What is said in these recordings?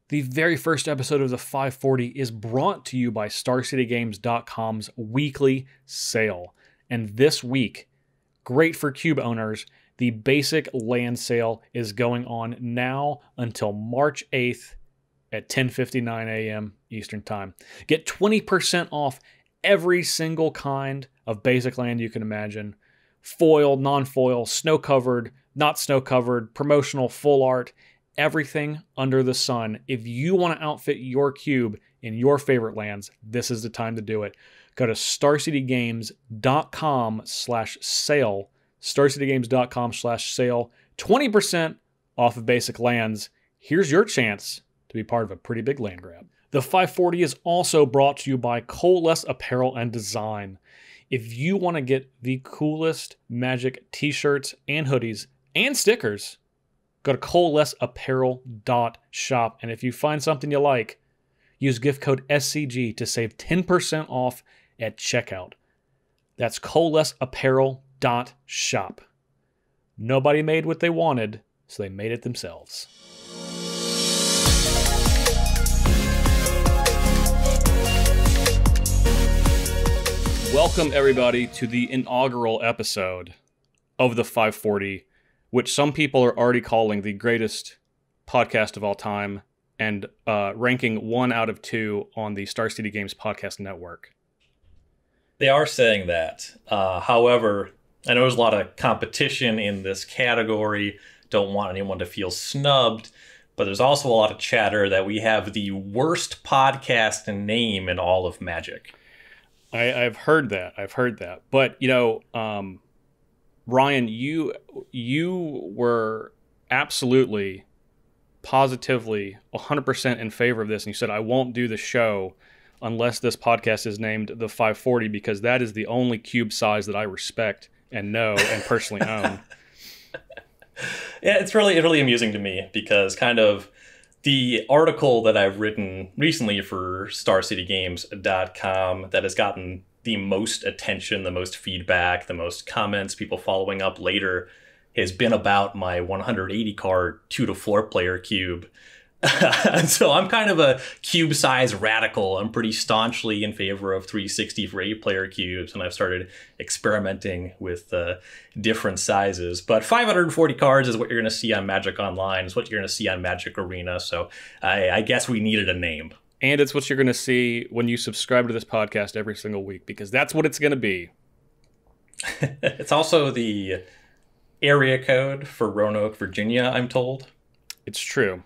The very first episode of the 540 is brought to you by StarCityGames.com's weekly sale. And this week, great for Cube owners, the basic land sale is going on now until March 8th at 10:59 a.m. Eastern Time. Get 20% off every single kind of basic land you can imagine. Foil, non-foil, snow-covered, not snow-covered, promotional, full art, everything under the sun. If you want to outfit your cube in your favorite lands, this is the time to do it. Go to starcitygames.com/sale, starcitygames.com/sale, 20% off of basic lands. Here's your chance to be part of a pretty big land grab. The 540 is also brought to you by Coalesce Apparel and Design. If you want to get the coolest Magic t-shirts and hoodies and stickers, go to coalesceapparel.shop. And if you find something you like, use gift code SCG to save 10% off at checkout. That's coalesceapparel.shop. Nobody made what they wanted, so they made it themselves. Welcome, everybody, to the inaugural episode of the 540, which some people are already calling the greatest podcast of all time and ranking 1 out of 2 on the Star City Games Podcast Network. They are saying that. However, I know there's a lot of competition in this category. Don't want anyone to feel snubbed. But there's also a lot of chatter that we have the worst podcast name in all of Magic. I've heard that. But, you know, Ryan, you were absolutely, positively, 100% in favor of this. And you said, I won't do the show unless this podcast is named the 540, because that is the only cube size that I respect and know and personally own. Yeah, it's really amusing to me because kind of the article that I've written recently for StarCityGames.com that has gotten the most attention, the most feedback, the most comments, people following up later, has been about my 180 card 2-to-4 player cube. So I'm kind of a cube size radical. I'm pretty staunchly in favor of 360 for 8-player cubes, and I've started experimenting with different sizes. But 540 cards is what you're going to see on Magic Online, is what you're going to see on Magic Arena. So I guess we needed a name. And it's what you're going to see when you subscribe to this podcast every single week, because that's what it's going to be. It's also the area code for Roanoke, Virginia, I'm told. It's true.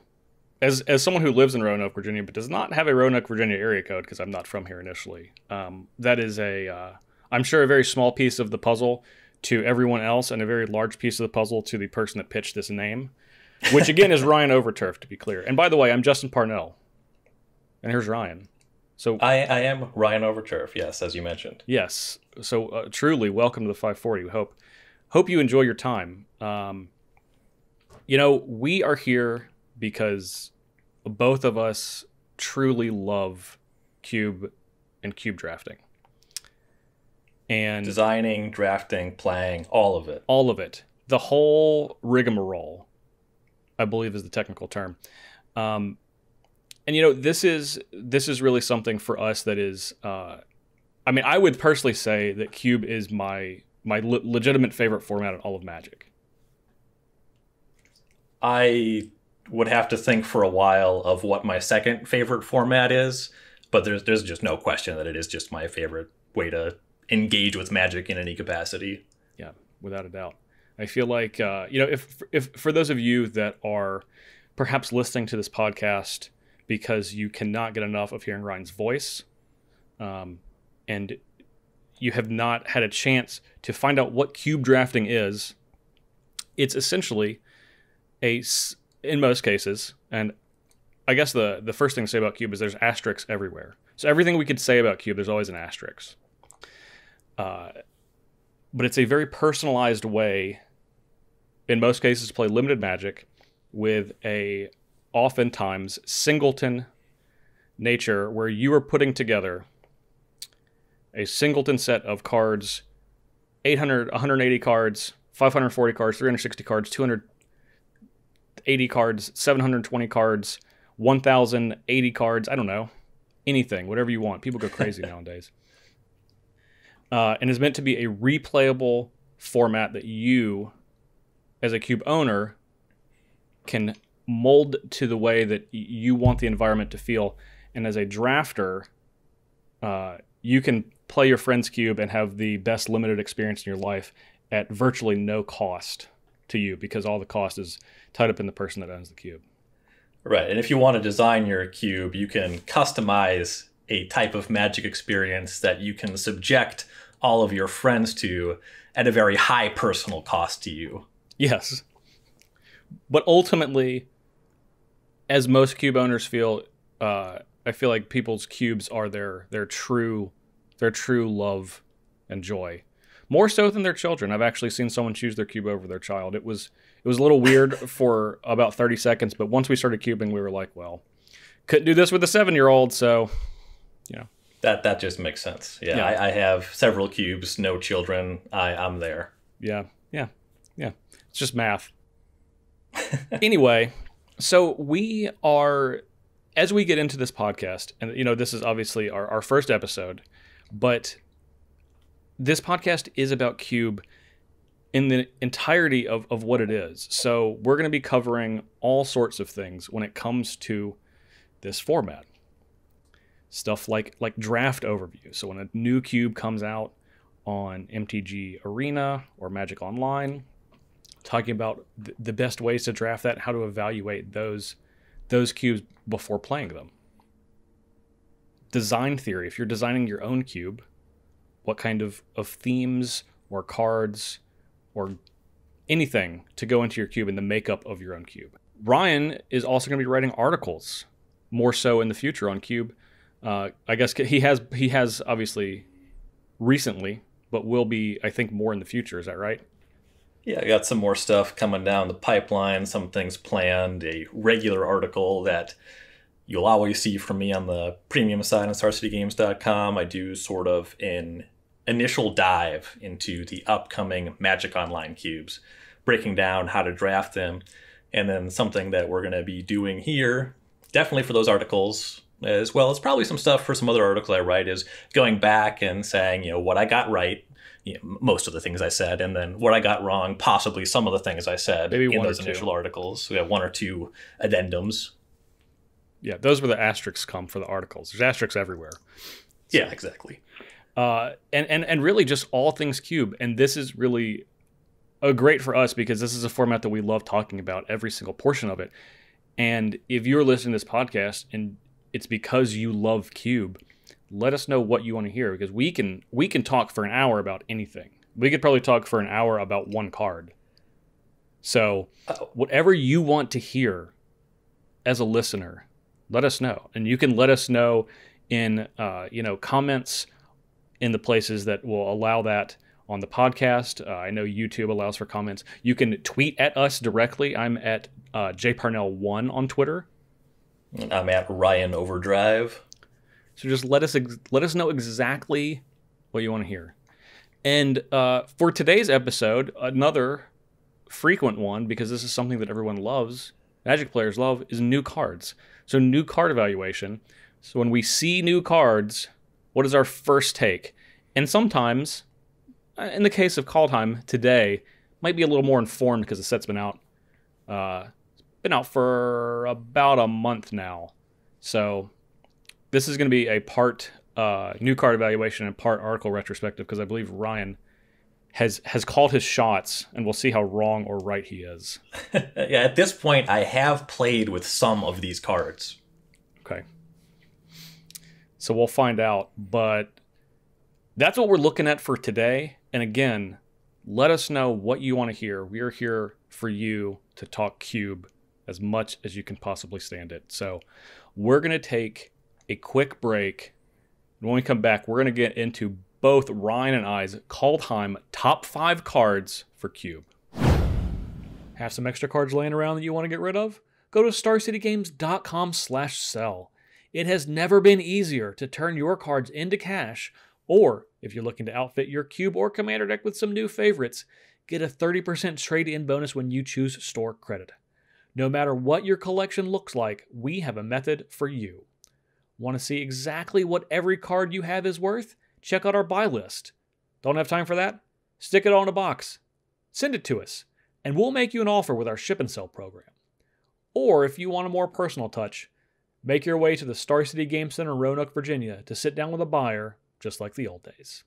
As someone who lives in Roanoke, Virginia, but does not have a Roanoke, Virginia area code, because I'm not from here initially, that is I'm sure, a very small piece of the puzzle to everyone else, and a very large piece of the puzzle to the person that pitched this name, which again is Ryan Overturf, to be clear. And by the way, I'm Justin Parnell, and here's Ryan. So I am Ryan Overturf, yes, as you mentioned. Yes. So truly, welcome to the 540. We hope you enjoy your time. You know, we are here because both of us truly love cube and cube drafting. And designing, drafting, playing, all of it. All of it. The whole rigmarole, I believe, is the technical term. And, you know, this is really something for us that is, I mean, I would personally say that cube is my legitimate favorite format in all of Magic. I would have to think for a while of what my second favorite format is, but there's just no question that it is just my favorite way to engage with Magic in any capacity. Yeah, without a doubt. I feel like, you know, if for those of you that are perhaps listening to this podcast because you cannot get enough of hearing Ryan's voice, and you have not had a chance to find out what cube drafting is, it's essentially in most cases, and I guess the first thing to say about cube is there's asterisks everywhere. So everything we could say about cube, there's always an asterisk. But it's a very personalized way, in most cases, to play limited Magic with a oftentimes singleton nature where you are putting together a singleton set of cards, 800, 180 cards, 540 cards, 360 cards, 280 cards, 720 cards, 1,080 cards. I don't know. Anything, whatever you want. People go crazy nowadays. And is meant to be a replayable format that you, as a cube owner, can mold to the way that you want the environment to feel. And as a drafter, you can play your friend's cube and have the best limited experience in your life at virtually no cost to you, because all the cost is tied up in the person that owns the cube. Right, and if you want to design your cube, you can customize a type of Magic experience that you can subject all of your friends to at a very high personal cost to you. Yes. But ultimately, as most cube owners feel, I feel like people's cubes are their true love and joy. More so than their children. I've actually seen someone choose their cube over their child. It was a little weird for about 30 seconds, but once we started cubing, we were like, well, couldn't do this with a 7-year-old, so, you know. That just makes sense. Yeah. I have several cubes, no children. I'm there. Yeah. It's just math. Anyway, so we are, as we get into this podcast, and this is obviously our first episode, but this podcast is about cube in the entirety of what it is. So we're going to be covering all sorts of things when it comes to this format. Stuff like draft overview. So when a new cube comes out on MTG Arena or Magic Online, talking about the best ways to draft that, how to evaluate those cubes before playing them. Design theory. If you're designing your own cube, what kind of themes or cards or anything to go into your cube and the makeup of your own cube. Ryan is also going to be writing articles, more so in the future on cube. I guess he has obviously recently, but will be, I think, more in the future. Is that right? Yeah, I got some more stuff coming down the pipeline, some things planned, a regular article that you'll always see from me on the premium side on StarCityGames.com. I do sort of an initial dive into the upcoming Magic Online cubes, breaking down how to draft them, and then something that we're going to be doing here, definitely for those articles, as well as probably some stuff for some other articles I write, is going back and saying, what I got right, most of the things I said, and then what I got wrong, possibly some of the things I said maybe in those initial articles. We have 1 or 2 addendums. Yeah, those were the asterisks come for the articles. There's asterisks everywhere. So, yeah, exactly. And really just all things cube. And this is really great for us because this is a format that we love talking about, every single portion of it. And if you're listening to this podcast and it's because you love cube, let us know what you want to hear, because we can talk for an hour about anything. We could probably talk for an hour about one card. So whatever you want to hear as a listener, let us know. And you can let us know in comments in the places that will allow that on the podcast. I know YouTube allows for comments. You can tweet at us directly. I'm at jparnell1 on Twitter. I'm at Ryan Overdrive. So just let us know exactly what you want to hear. And for today's episode, another frequent one, because this is something that everyone loves, Magic players love, is new cards. So new card evaluation. So when we see new cards, what is our first take? And sometimes, in the case of Kaldheim today, might be a little more informed because the set's been out. It's been out for about a month now. So this is going to be a part new card evaluation and part article retrospective, because I believe Ryan has called his shots, and we'll see how wrong or right he is. Yeah, at this point, I have played with some of these cards. Okay. So we'll find out, but that's what we're looking at for today. And again, let us know what you want to hear. We are here for you to talk cube as much as you can possibly stand it. So we're going to take a quick break. When we come back, we're going to get into both Ryan and I's Kaldheim top 5 cards for cube. Have some extra cards laying around that you want to get rid of? Go to starcitygames.com/sell. It has never been easier to turn your cards into cash, or if you're looking to outfit your cube or commander deck with some new favorites, get a 30% trade-in bonus when you choose store credit. No matter what your collection looks like, we have a method for you. Want to see exactly what every card you have is worth? Check out our buy list. Don't have time for that? Stick it all in a box. Send it to us, and we'll make you an offer with our ship and sell program. Or if you want a more personal touch, make your way to the Star City Game Center in Roanoke, Virginia to sit down with a buyer just like the old days.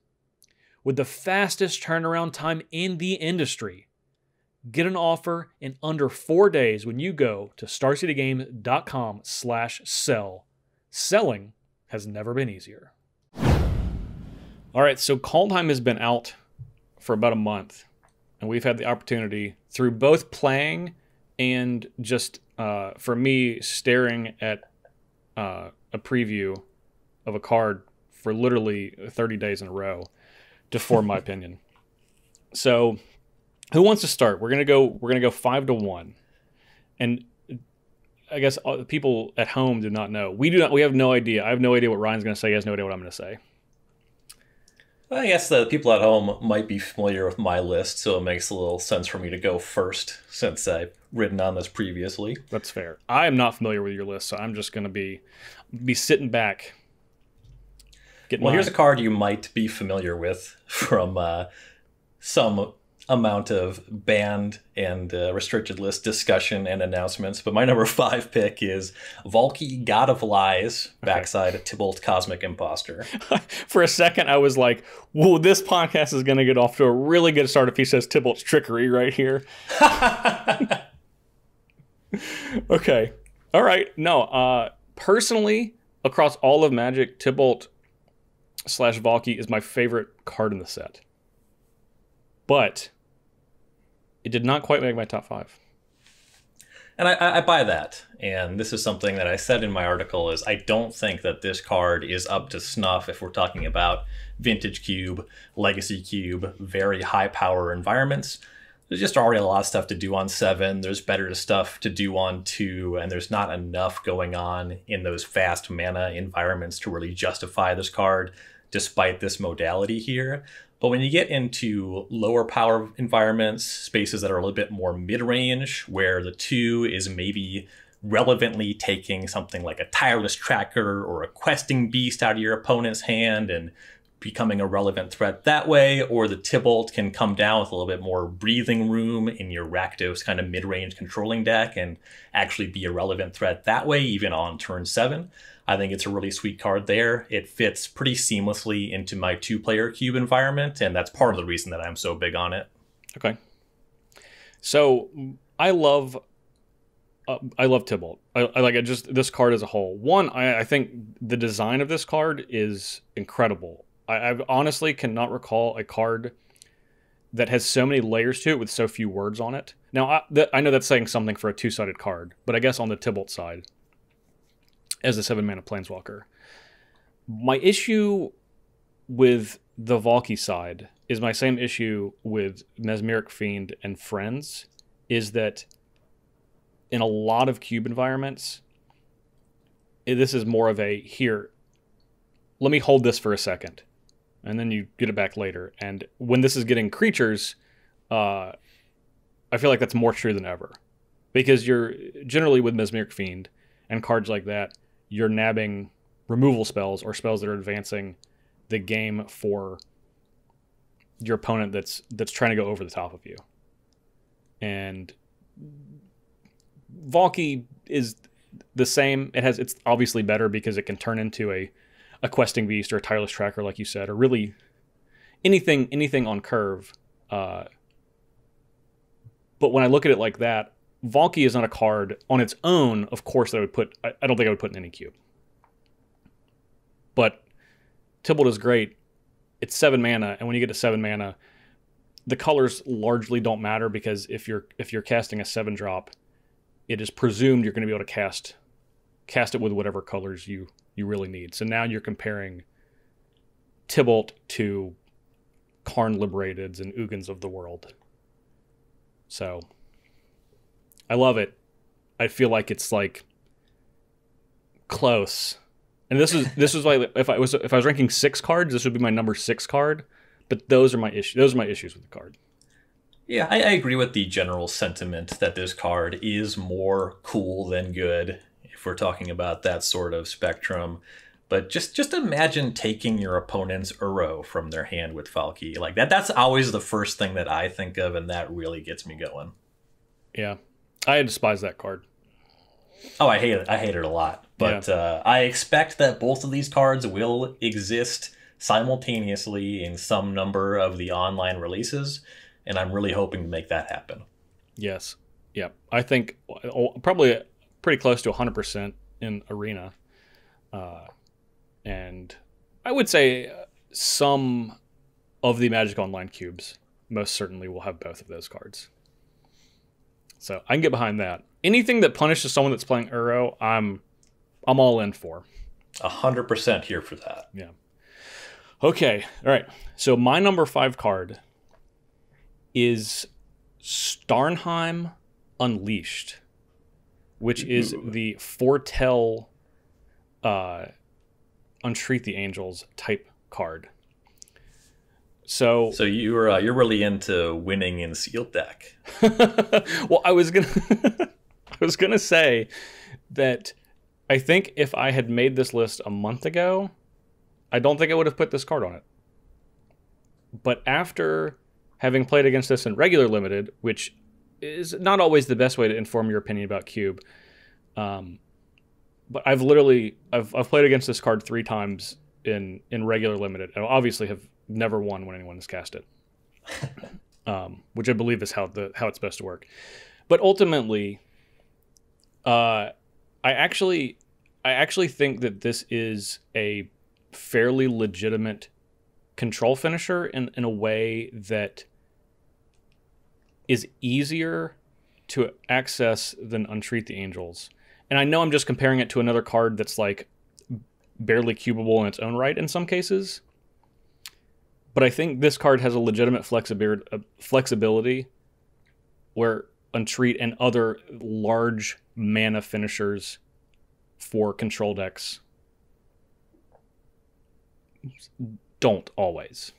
With the fastest turnaround time in the industry, get an offer in under 4 days when you go to starcitygames.com/sell. Selling has never been easier. All right, so Kaldheim has been out for about a month, and we've had the opportunity through both playing and just for me staring at a preview of a card for literally 30 days in a row to form my opinion. So, who wants to start? We're gonna go 5-1, and I guess people at home do not know. We have no idea. I have no idea what Ryan's gonna say. He has no idea what I'm gonna say. I guess the people at home might be familiar with my list, so it makes a little sense for me to go first since I've written on this previously. That's fair. I am not familiar with your list, so I'm just going to be sitting back. Here's a card you might be familiar with from some amount of banned and restricted list discussion and announcements, but my number 5 pick is Burgee God of Lies, backside Tybalt Cosmic Imposter. For a second, I was like, whoa, this podcast is going to get off to a really good start if he says Tybalt's Trickery right here. Okay. All right. No, personally, across all of Magic, Tybalt/Burgee is my favorite card in the set. But it did not quite make my top 5. And I buy that. And this is something that I said in my article is I don't think that this card is up to snuff if we're talking about Vintage Cube, Legacy Cube, very high power environments. There's just already a lot of stuff to do on 7. There's better stuff to do on 2. And there's not enough going on in those fast mana environments to really justify this card despite this modality here. But when you get into lower power environments, spaces that are a little bit more mid-range, where the 2 is maybe relevantly taking something like a Tireless Tracker or a Questing Beast out of your opponent's hand and becoming a relevant threat that way, or the Tybalt can come down with a little bit more breathing room in your Rakdos kind of mid-range controlling deck and actually be a relevant threat that way, even on turn 7. I think it's a really sweet card there. It fits pretty seamlessly into my 2-player cube environment, and that's part of the reason that I'm so big on it. Okay. So I love Tybalt. I like it, just this card as a whole. One, I think the design of this card is incredible. I honestly cannot recall a card that has so many layers to it with so few words on it. Now, I know that's saying something for a 2-sided card, but I guess on the Tybalt side, as a 7-mana Planeswalker, my issue with the Burgee side is my same issue with Mesmeric Fiend and Friends, is that in a lot of cube environments, this is more of a, here, let me hold this for a second, and then you get it back later. And when this is getting creatures, I feel like that's more true than ever. Because you're generally with Mesmeric Fiend and cards like that, you're nabbing removal spells or spells that are advancing the game for your opponent that's trying to go over the top of you. And Burgee is the same. It's obviously better because it can turn into a Questing Beast or a Tireless Tracker, like you said, or really anything on curve. But when I look at it like that, Burgee is not a card on its own, of course, that I would put. I don't think I would put in any cube. But Tybalt is great. It's 7 mana, and when you get to 7 mana, the colors largely don't matter because if you're casting a 7-drop, it is presumed you're going to be able to cast it with whatever colors you really need. So now you're comparing Tybalt to Karn Liberateds and Ugins of the world. So I love it. I feel like it's like close. And this is like if I was ranking 6 cards, this would be my number 6 card. But those are my issues. Those are my issues with the card. Yeah, I agree with the general sentiment that this card is more cool than good if we're talking about that sort of spectrum. But just imagine taking your opponent's Uro from their hand with Falki. Like that's always the first thing that I think of, and that really gets me going. Yeah, I despise that card. Oh, I hate it. I hate it a lot. But I expect that both of these cards will exist simultaneously in some number of the online releases, and I'm really hoping to make that happen. Yes. Yeah. I think probably pretty close to 100% in Arena. And I would say some of the Magic Online cubes most certainly will have both of those cards. So I can get behind that. Anything that punishes someone that's playing Uro, I'm all in for. 100% here for that. Yeah. Okay. All right. So my number 5 card is Starnheim Unleashed, which is the foretell Untreat the Angels type card. So you're really into winning in sealed deck. Well, I was gonna say that I think if I had made this list a month ago, I don't think I would have put this card on it. But after having played against this in regular limited, which is not always the best way to inform your opinion about Cube, but I've played against this card 3 times in regular limited, and obviously have never won when anyone has cast it, which I believe is how it's supposed to work. But ultimately, I actually think that this is a fairly legitimate control finisher in a way that is easier to access than Untreat the Angels. And I know I'm just comparing it to another card that's like barely cubable in its own right in some cases, but I think this card has a legitimate flexibility where Untreat and other large mana finishers for control decks don't always.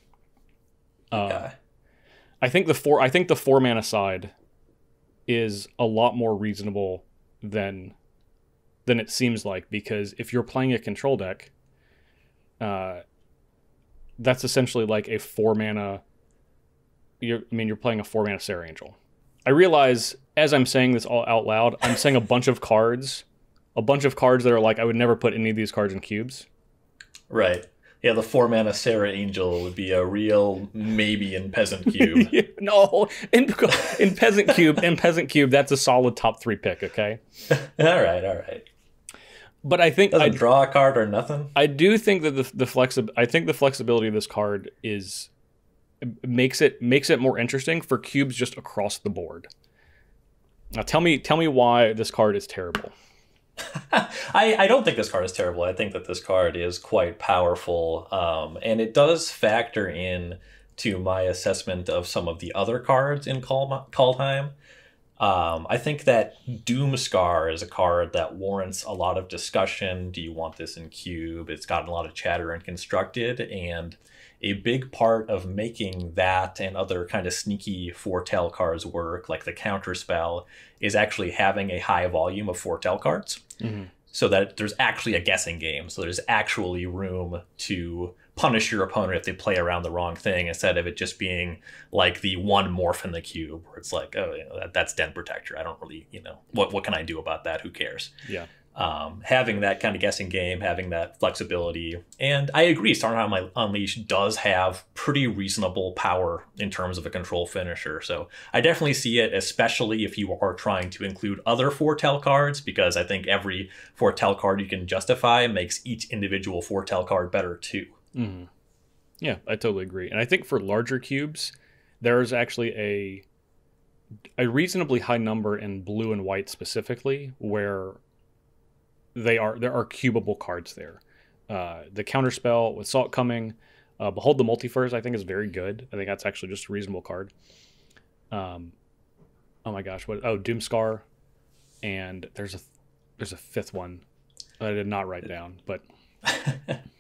Okay. I think the 4 mana side is a lot more reasonable than it seems like, because if you're playing a control deck, that's essentially like a 4 mana. You're playing a 4 mana Sarah Angel. I realize as I'm saying this all out loud, I'm saying a bunch of cards that are like I would never put any of these cards in cubes. Right. Yeah, the 4 mana Sarah Angel would be a real maybe in Peasant Cube. No, in Peasant Cube, that's a solid top 3 pick. Okay. All right. But I think doesn't draw a card or nothing. I do think that the flexibility of this card makes it more interesting for cubes just across the board. Now tell me why this card is terrible. I don't think this card is terrible. I think that this card is quite powerful, and it does factor in to my assessment of some of the other cards in Kaldheim. I think that Doomscar is a card that warrants a lot of discussion. Do you want this in cube? It's gotten a lot of chatter in Constructed, and a big part of making that and other kind of sneaky foretell cards work, like the counterspell, is actually having a high volume of foretell cards. Mm-hmm. So that there's actually a guessing game. So there's actually room to punish your opponent if they play around the wrong thing, instead of it just being like the one morph in the cube where it's like, oh, that's Den Protector. I don't really, what can I do about that? Who cares? Yeah. Having that kind of guessing game, having that flexibility. And I agree, Starnheim Unleashed does have pretty reasonable power in terms of a control finisher. So I definitely see it, especially if you are trying to include other foretell cards, because I think every foretell card you can justify makes each individual foretell card better too. Mm-hmm. Yeah, I totally agree. And I think for larger cubes, there's actually a reasonably high number in blue and white specifically where there are cubable cards there. The counterspell with Salt Coming, Behold the Multiverse, I think is very good. I think that's actually just a reasonable card. Oh my gosh, Doomscar, and there's a fifth one that I did not write down, but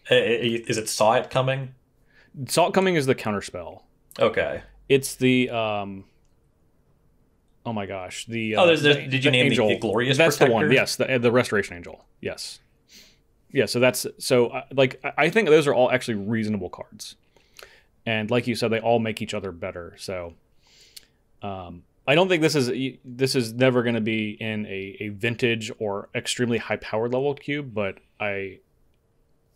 is it Saw It Coming? Salt Coming is the counterspell. Okay. It's the oh my gosh, did you name angel, the Glorious that's Protector? the one. Yes, the Restoration Angel. Yes. Yeah, so like I think those are all actually reasonable cards. And like you said, they all make each other better. So I don't think this is never going to be in a vintage or extremely high power level cube, but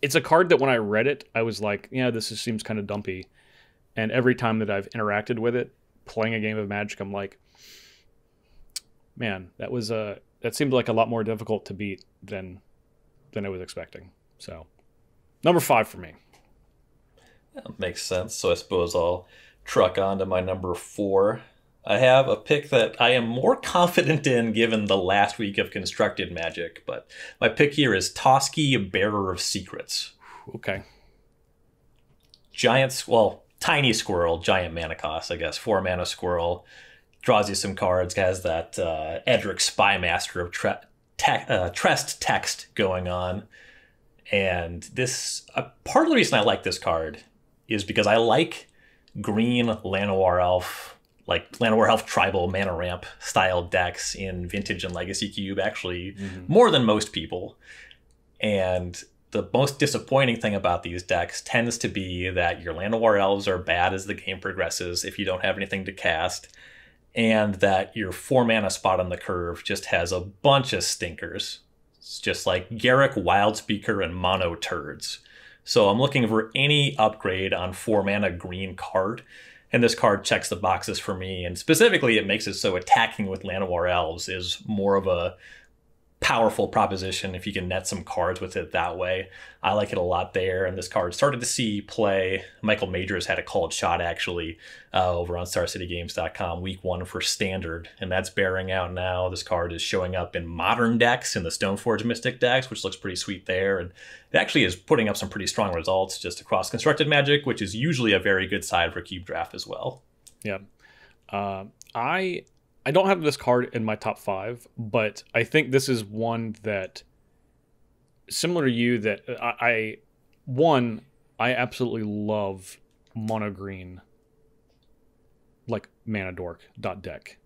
it's a card that when I read it, I was like, yeah, seems kind of dumpy. And every time that I've interacted with it, playing a game of Magic, I'm like, man, that seemed like a lot more difficult to beat than I was expecting. So, number 5 for me. That makes sense. So I suppose I'll truck on to my number 4. I have a pick that I am more confident in given the last week of constructed Magic, but my pick here is Toski, Bearer of Secrets. Okay. Tiny squirrel, giant mana cost, I guess. 4 mana squirrel. Draws you some cards, has that Edric Spymaster of Trest text going on. And this, part of the reason I like this card is because I like green Llanowar Elf, like Llanowar Elf tribal mana ramp style decks in Vintage and Legacy Cube, actually more than most people. And the most disappointing thing about these decks tends to be that your Llanowar Elves are bad as the game progresses if you don't have anything to cast, and that your 4 mana spot on the curve just has a bunch of stinkers. It's just like Garruk, Wildspeaker, and Mono Turds. So I'm looking for any upgrade on 4 mana green card, and this card checks the boxes for me, and specifically it makes it so attacking with Llanowar Elves is more of a powerful proposition if you can net some cards with it that way. I like it a lot there, and this card started to see play. Michael Majors had a called shot actually over on StarCityGames.com week 1 for Standard, and that's bearing out now. This card is showing up in modern decks, in the Stoneforge Mystic decks, which looks pretty sweet there, and it actually is putting up some pretty strong results just across Constructed Magic, which is usually a very good side for Cube Draft as well. Yeah. I don't have this card in my top 5, but I think this is one that, similar to you, that I absolutely love mono green, like mana dork deck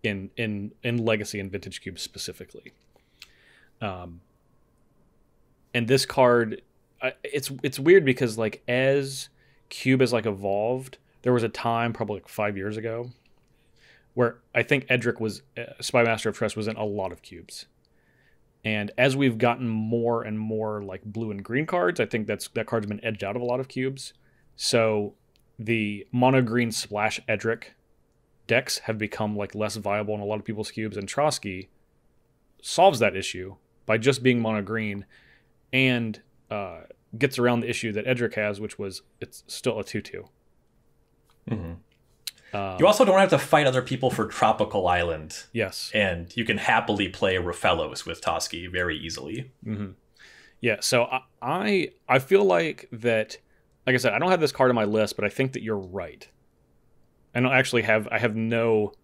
in Legacy and Vintage Cube specifically. And this card, it's weird because like as Cube has like evolved, there was a time probably like 5 years ago where I think Edric was Spymaster of Trest was in a lot of cubes. And as we've gotten more and more like blue and green cards, I think that card's been edged out of a lot of cubes. So the mono green splash Edric decks have become like less viable in a lot of people's cubes, and Trotsky solves that issue by just being mono green and gets around the issue that Edric has, which was it's still a 2/2. Mm-hmm. You also don't have to fight other people for Tropical Island. Yes. And you can happily play Rafellos with Toski very easily. Mm-hmm. Yeah, so I feel like that, like I said, I don't have this card on my list, but I think that you're right. I don't actually have, I have no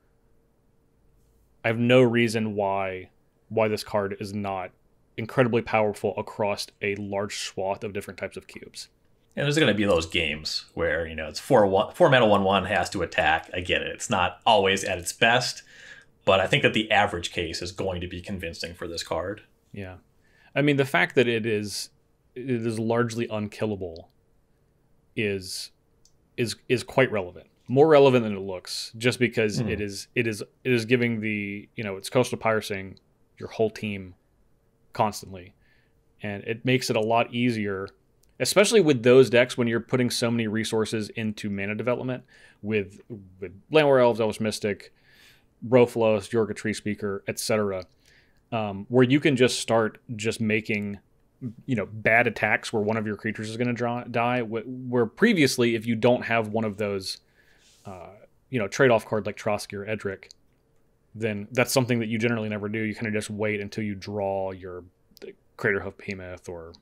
reason why this card is not incredibly powerful across a large swath of different types of cubes. And there's going to be those games where, it's 4 mana 1/1 has to attack. I get it. It's not always at its best, but I think that the average case is going to be convincing for this card. Yeah. I mean, the fact that it is largely unkillable is quite relevant. More relevant than it looks, just because it is giving the, it's coastal pirating your whole team constantly. And it makes it a lot easier, especially with those decks when you're putting so many resources into mana development with Llanowar Elves, Elvish Mystic, Roflos, Yorga Tree Speaker, etc., where you can just start just making bad attacks where one of your creatures is going to die. Where previously, if you don't have one of those trade-off card like Trotsky or Edric, then that's something that you generally never do. You kind of just wait until you draw your Craterhoof Behemoth or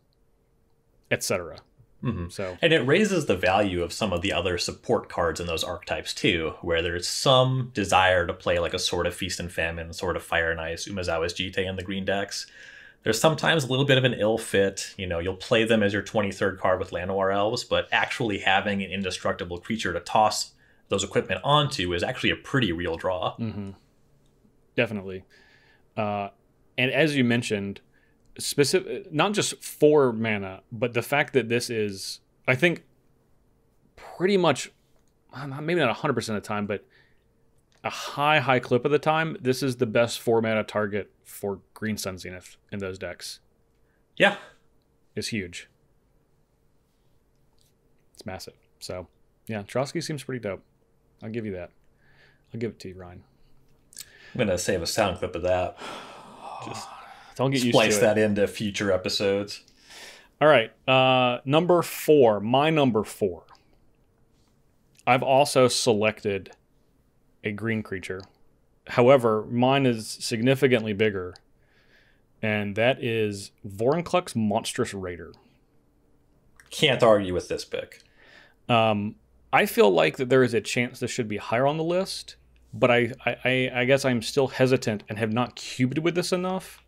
etc. Mm-hmm. So, and it raises the value of some of the other support cards in those archetypes too, where there's some desire to play like a Sword of Feast and Famine, Sword of Fire and Ice, Umezawa's Jite in the green decks. There's sometimes a little bit of an ill fit. You'll play them as your 23rd card with Llanowar Elves, but actually having an indestructible creature to toss those equipment onto is actually a pretty real draw. Mm-hmm. definitely. And as you mentioned, specific, not just 4 mana, but the fact that this is, I think, pretty much, maybe not 100% of the time, but a high clip of the time, this is the best 4 mana target for Green Sun Zenith in those decks. Yeah. It's huge. It's massive. So, yeah, Trotsky seems pretty dope. I'll give you that. I'll give it to you, Ryan. I'm going to save a sound clip of that. Just don't get used to splice it. that into future episodes. All right. Number 4. My number 4. I've also selected a green creature. However, mine is significantly bigger, and that is Voronclux Monstrous Raider. Can't argue with this pick. I feel like that there is a chance this should be higher on the list, but I guess I'm still hesitant and have not cubed with this enough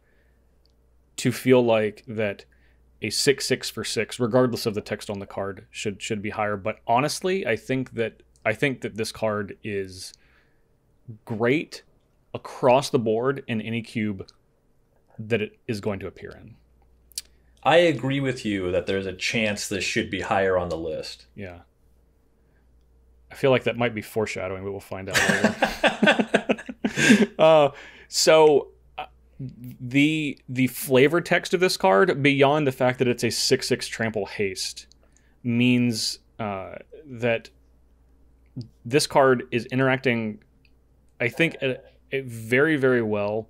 to feel like that a 6/6 for 6, regardless of the text on the card, should be higher. But honestly, I think that this card is great across the board in any cube that it is going to appear in. I agree with you that there's a chance this should be higher on the list. Yeah. I feel like that might be foreshadowing, but we'll find out later. The flavor text of this card, beyond the fact that it's a 6/6 trample haste, means that this card is interacting, I think, very, very well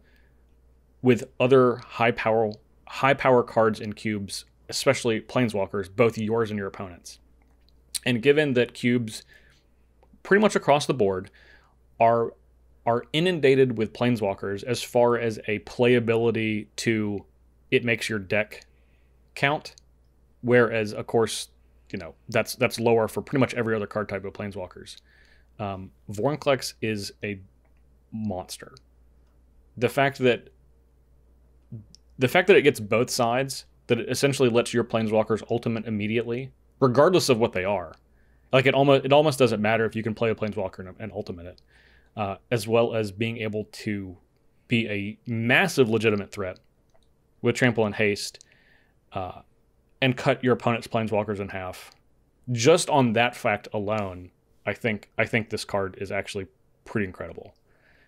with other high power cards in cubes, especially planeswalkers, both yours and your opponents. And given that cubes pretty much across the board are inundated with planeswalkers as far as a playability to it makes your deck count, whereas of course, you know, that's lower for pretty much every other card type of planeswalkers. Vornclex is a monster. The fact that it gets both sides, that it essentially lets your planeswalkers ultimate immediately, regardless of what they are. Like it almost doesn't matter if you can play a planeswalker and ultimate it, as well as being able to be a massive legitimate threat with trample and haste, and cut your opponent's planeswalkers in half. Just on that fact alone, I think this card is actually pretty incredible.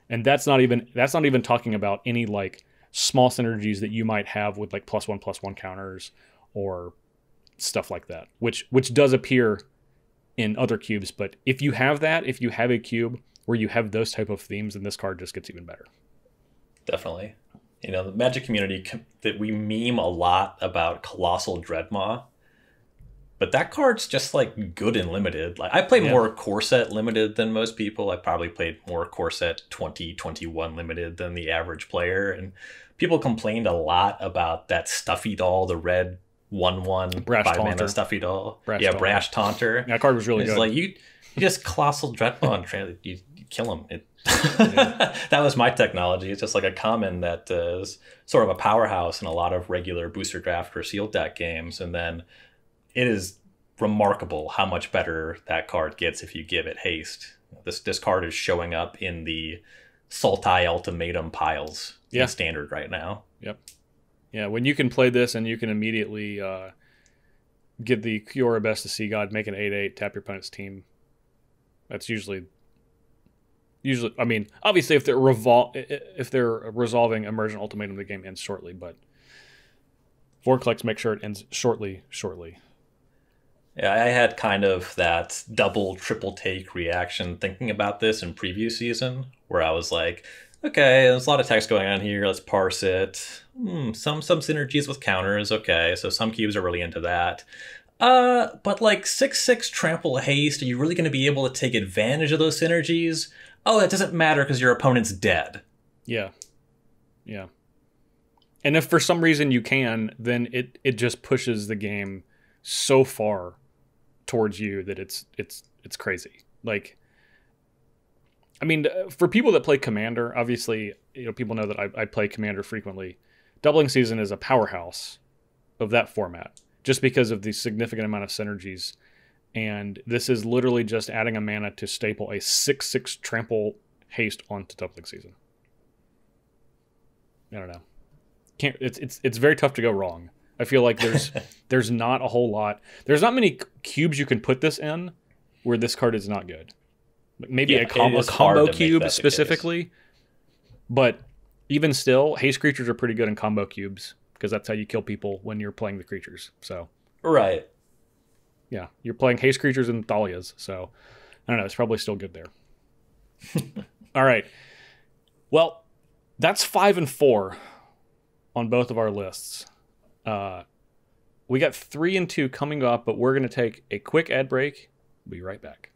And that's not even talking about any like small synergies that you might have with like +1/+1 counters or stuff like that, which does appear in other cubes. But if you have a cube where you have those type of themes, then this card just gets even better. Definitely. You know, the Magic community, that we meme a lot about Colossal Dreadmaw, but that card's just like good and limited. Like I play more Core Set limited than most people. I probably played more Core Set 2021 limited than the average player, and people complained a lot about that stuffy doll, the red 1/1 5-mana stuffy doll. Brash Taunter. That card was really good. It's like you just Colossal Dreadmaw and you kill him. That was my technology. It's just like a common that is sort of a powerhouse in a lot of regular booster draft or sealed deck games, and then it is remarkable how much better that card gets if you give it haste. This card is showing up in the Sultai Ultimatum piles in Standard right now. Yep. Yeah, when you can play this and you can immediately get the Kiora Best of Sea God, make an 8/8, tap your opponent's team. That's usually, I mean, obviously if they're resolving Emergent Ultimatum, the game ends shortly, but Vornclex make sure it ends shortly. Yeah, I had kind of that double, triple take reaction thinking about this in preview season, where I was like, okay, there's a lot of text going on here. Let's parse it. Some synergies with counters. Okay, so some cubes are really into that. But like 6/6 trample haste, are you really going to be able to take advantage of those synergies? Oh, that doesn't matter because your opponent's dead. Yeah. And if for some reason you can, then it just pushes the game so far towards you that it's crazy. Like, I mean, for people that play Commander, obviously, you know, people know that I play Commander frequently. Doubling Season is a powerhouse of that format, just because of the significant amount of synergies. And this is literally just adding a mana to staple a 6/6 trample haste onto Doubling Season. I don't know. It's very tough to go wrong. I feel like there's not a whole lot. There's not many cubes you can put this in where this card is not good. Maybe a combo cube specifically, but even still, haste creatures are pretty good in combo cubes because that's how you kill people when you're playing the creatures. So right, yeah, you're playing haste creatures and Thalias. So I don't know. It's probably still good there. All right. Well, that's 5 and 4 on both of our lists. We got 3 and 2 coming up, but we're going to take a quick ad break. We'll be right back.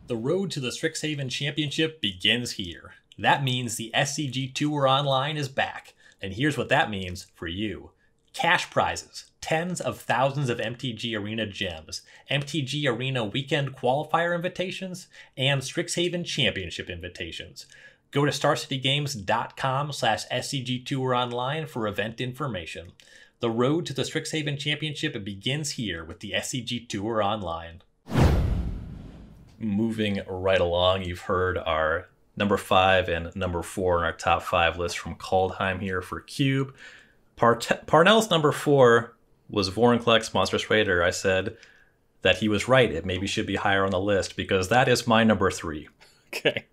The road to the Strixhaven Championship begins here. That means the SCG Tour Online is back, and here's what that means for you. Cash prizes, tens of thousands of MTG Arena gems, MTG Arena Weekend Qualifier invitations, and Strixhaven Championship invitations. Go to starcitygames.com/SCG Tour Online for event information. The road to the Strixhaven Championship begins here with the SCG Tour Online. Moving right along, you've heard our number 5 and number 4 in our top 5 list from Kaldheim here for Cube. Parnell's number 4 was Voronclex Monstrous Raider. I said that he was right. It maybe should be higher on the list because that is my number 3. Okay.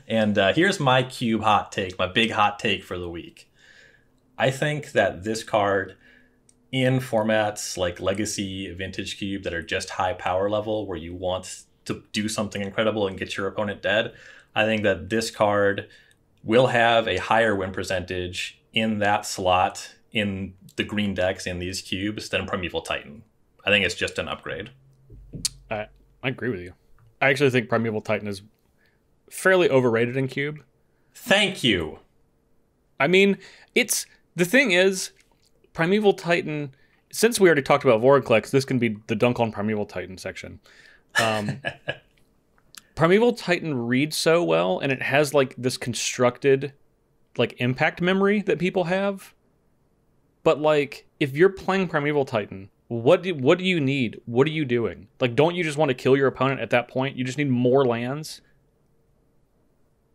And here's my Cube hot take, my big hot take for the week. I think that this card in formats like Legacy, Vintage Cube that are just high power level where you want to do something incredible and get your opponent dead, I think that this card will have a higher win percentage in that slot in the green decks in these cubes than Primeval Titan. I think it's just an upgrade. I agree with you. I actually think Primeval Titan is fairly overrated in Cube. Thank you. I mean, the thing is, Primeval Titan, since we already talked about Vornclex, this can be the dunk on Primeval Titan section. Primeval Titan reads so well, and it has like this constructed like impact memory that people have. But like, if you're playing Primeval Titan, what do you need? What are you doing? Like, don't you just want to kill your opponent at that point? You just need more lands.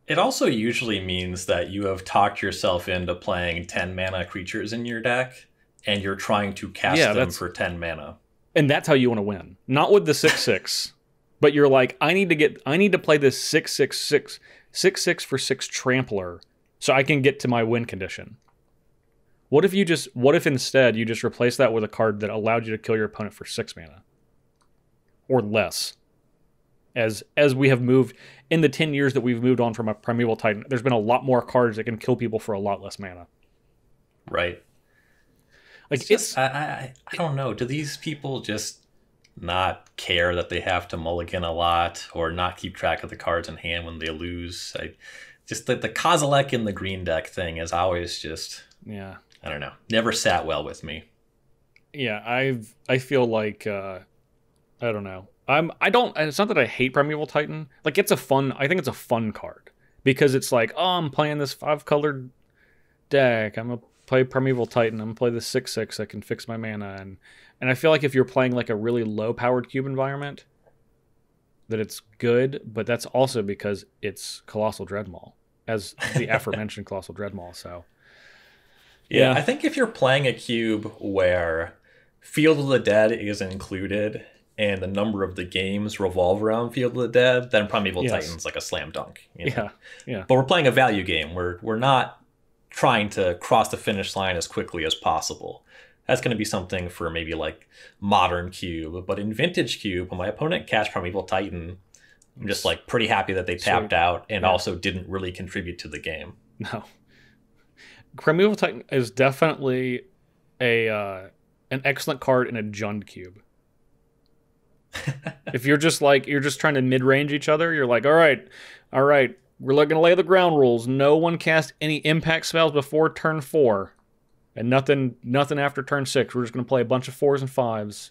It also usually means that you have talked yourself into playing 10 mana creatures in your deck, and you're trying to cast them for 10 mana. And that's how you want to win. Not with the 6/6. But you're like, I need to play this 6/6 for 6 trampler so I can get to my win condition. What if instead you just replace that with a card that allowed you to kill your opponent for 6 mana? Or less. As we have moved in the 10 years that we've moved on from a Primeval Titan, there's been a lot more cards that can kill people for a lot less mana. Right. Like I don't know. Do these people just not care that they have to mulligan a lot or not keep track of the cards in hand when they lose? Just the Kozilek in the green deck thing is always just, yeah, I don't know, never sat well with me. Yeah, I feel like I don't know. It's not that I hate Primeval Titan. Like, I think it's a fun card because it's like, oh, I'm playing this 5-colored deck. I'm gonna play Primeval Titan. I'm gonna play this 6/6 that can fix my mana, and I feel like if you're playing like a really low-powered cube environment, that it's good. But that's also because it's Colossal Dreadmaw, as the aforementioned Colossal Dreadmaw. So yeah, I think if you're playing a cube where Field of the Dead is included and the number of the games revolve around Field of the Dead, then Primeval Titan's like a slam dunk. You know? Yeah. But we're playing a value game. We're not trying to cross the finish line as quickly as possible. That's going to be something for maybe like modern cube. But in vintage cube, when my opponent cast Primeval Titan, I'm just like pretty happy that they tapped out and also didn't really contribute to the game. No. Primeval Titan is definitely an excellent card in a Jund cube. If you're just trying to mid-range each other, you're like, all right, we're going to lay the ground rules. No one cast any impact spells before turn 4, and nothing after turn 6. We're just going to play a bunch of 4s and 5s.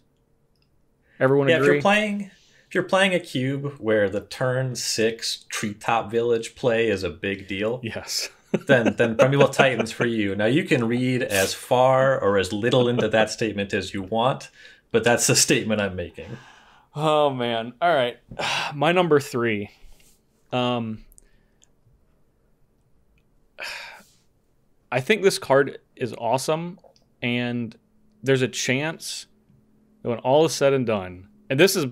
Everyone agree? If you're playing a cube where the turn 6 Treetop Village play is a big deal, yes, then Primeval Titan's for you. Now you can read as far or as little into that statement as you want, but that's the statement I'm making. Oh man! All right, my number 3. I think this card is awesome, and there's a chance that when all is said and done, and this is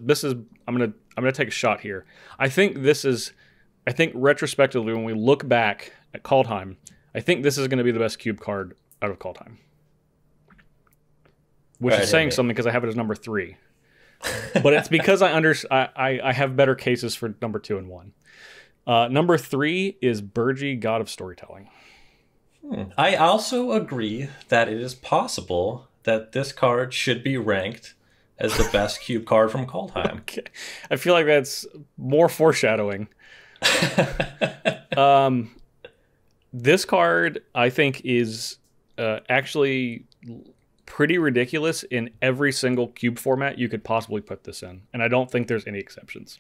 I'm gonna take a shot here. I think retrospectively, when we look back at Kaldheim, I think this is going to be the best cube card out of Kaldheim, which is saying something because I have it as number 3. But it's because I have better cases for number 2 and 1. Number 3 is Burgee God of Storytelling. I also agree that it is possible that this card should be ranked as the best cube card from Kaldheim. Okay. I feel like that's more foreshadowing. This card, I think, is actually pretty ridiculous in every single cube format you could possibly put this in. And I don't think there's any exceptions.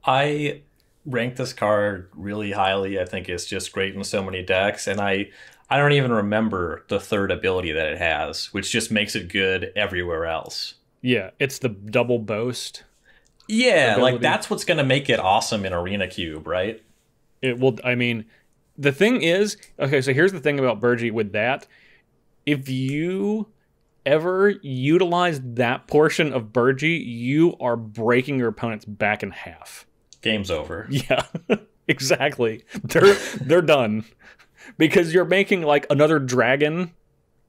I rank this card really highly. I think it's just great in so many decks. And I don't even remember the third ability that it has, which just makes it good everywhere else. Yeah, it's the double boast. Yeah, ability. Like that's what's going to make it awesome in Arena Cube, right? It will. I mean, the thing is, okay, so here's the thing about Burgee with that. If you ever utilize that portion of Burgee, you are breaking your opponent's back in half. Game's over. Yeah, exactly. They're done. Because you're making like another dragon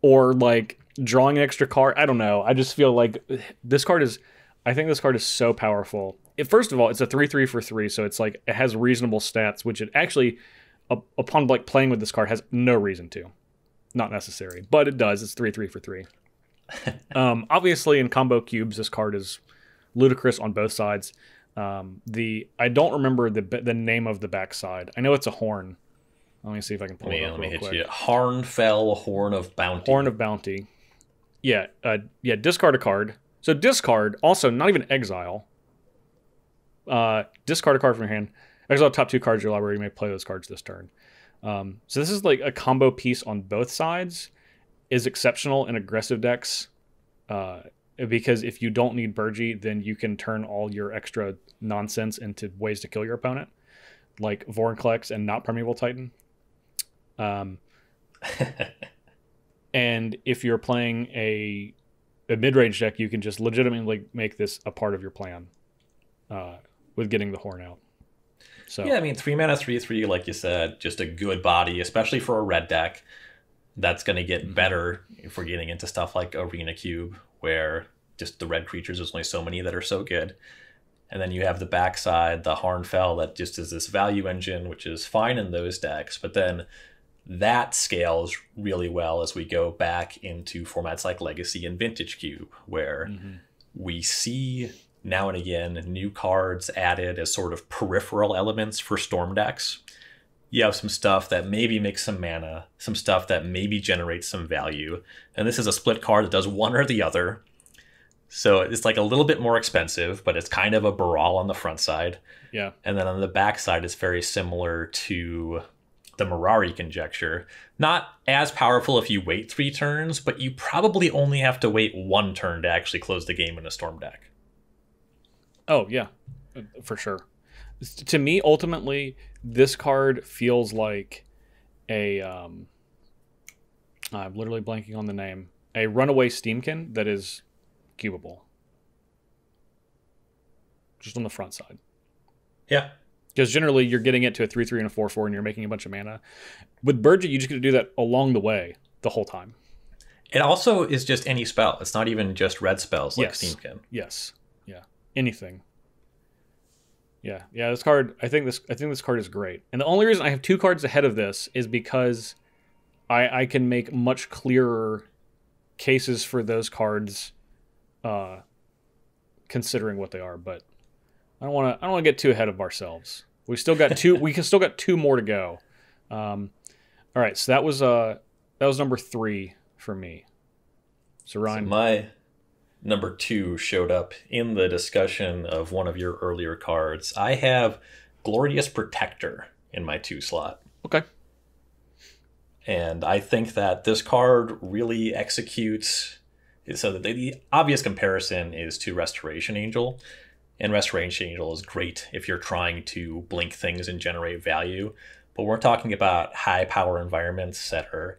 or like drawing an extra card. I don't know. I just feel like this card is, I think this card is so powerful. First of all, it's a 3/3 for 3, so it's like it has reasonable stats, which it actually, upon like playing with this card, has no reason to. Not necessary, but it does. It's 3/3 for 3. Obviously, in combo cubes, this card is ludicrous on both sides. I don't remember the name of the backside. I know it's a horn. Let me see if I can pull it up real quick. You. Harnfell, Horn of Bounty. Horn of Bounty. Yeah, discard a card. So discard, also not even exile. Discard a card from your hand. Exile top 2 cards of your library. You may play those cards this turn. So this is like a combo piece on both sides. Is exceptional in aggressive decks. Because if you don't need Burgee, then you can turn all your extra nonsense into ways to kill your opponent. Like Vornclex and not Primeval Titan. And if you're playing a mid-range deck, you can just legitimately make this a part of your plan with getting the horn out. So yeah, I mean, 3 mana, 3/3, like you said, just a good body, especially for a red deck. That's going to get better if we're getting into stuff like Arena Cube, where just the red creatures, there's only so many that are so good. And then you have the backside, the Harnfell, that just is this value engine, which is fine in those decks. But then that scales really well as we go back into formats like Legacy and Vintage Cube, where we see now and again new cards added as sort of peripheral elements for Storm decks. You have some stuff that maybe makes some mana, some stuff that maybe generates some value. And this is a split card that does one or the other. So it's like a little bit more expensive, but it's kind of a Baral on the front side. Yeah. And then on the back side, it's very similar to the Mirari Conjecture. Not as powerful if you wait 3 turns, but you probably only have to wait 1 turn to actually close the game in a Storm deck. Oh, yeah, for sure. To me, ultimately, this card feels like a... I'm literally blanking on the name. A runaway Steamkin that is cubable. Just on the front side. Yeah. Because generally you're getting it to a 3/3 and a 4/4 and you're making a bunch of mana. With Burgee, you just get to do that along the way the whole time. It also is just any spell. It's not even just red spells like Yes. Steamkin. Yes. Yeah. Anything. Yeah. Yeah, this card, I think this card is great. And the only reason I have 2 cards ahead of this is because I can make much clearer cases for those cards considering what they are, but I don't want to get too ahead of ourselves. We still got 2 we can still got 2 more to go. All right, so that was number 3 for me. So Ryan, So my number 2 showed up in the discussion of one of your earlier cards. I have Glorious Protector in my 2 slot. okay. And I think that this card really executes. So the obvious comparison is to Restoration Angel. And Restoration Angel is great if you're trying to blink things and generate value. But we're talking about high power environments that are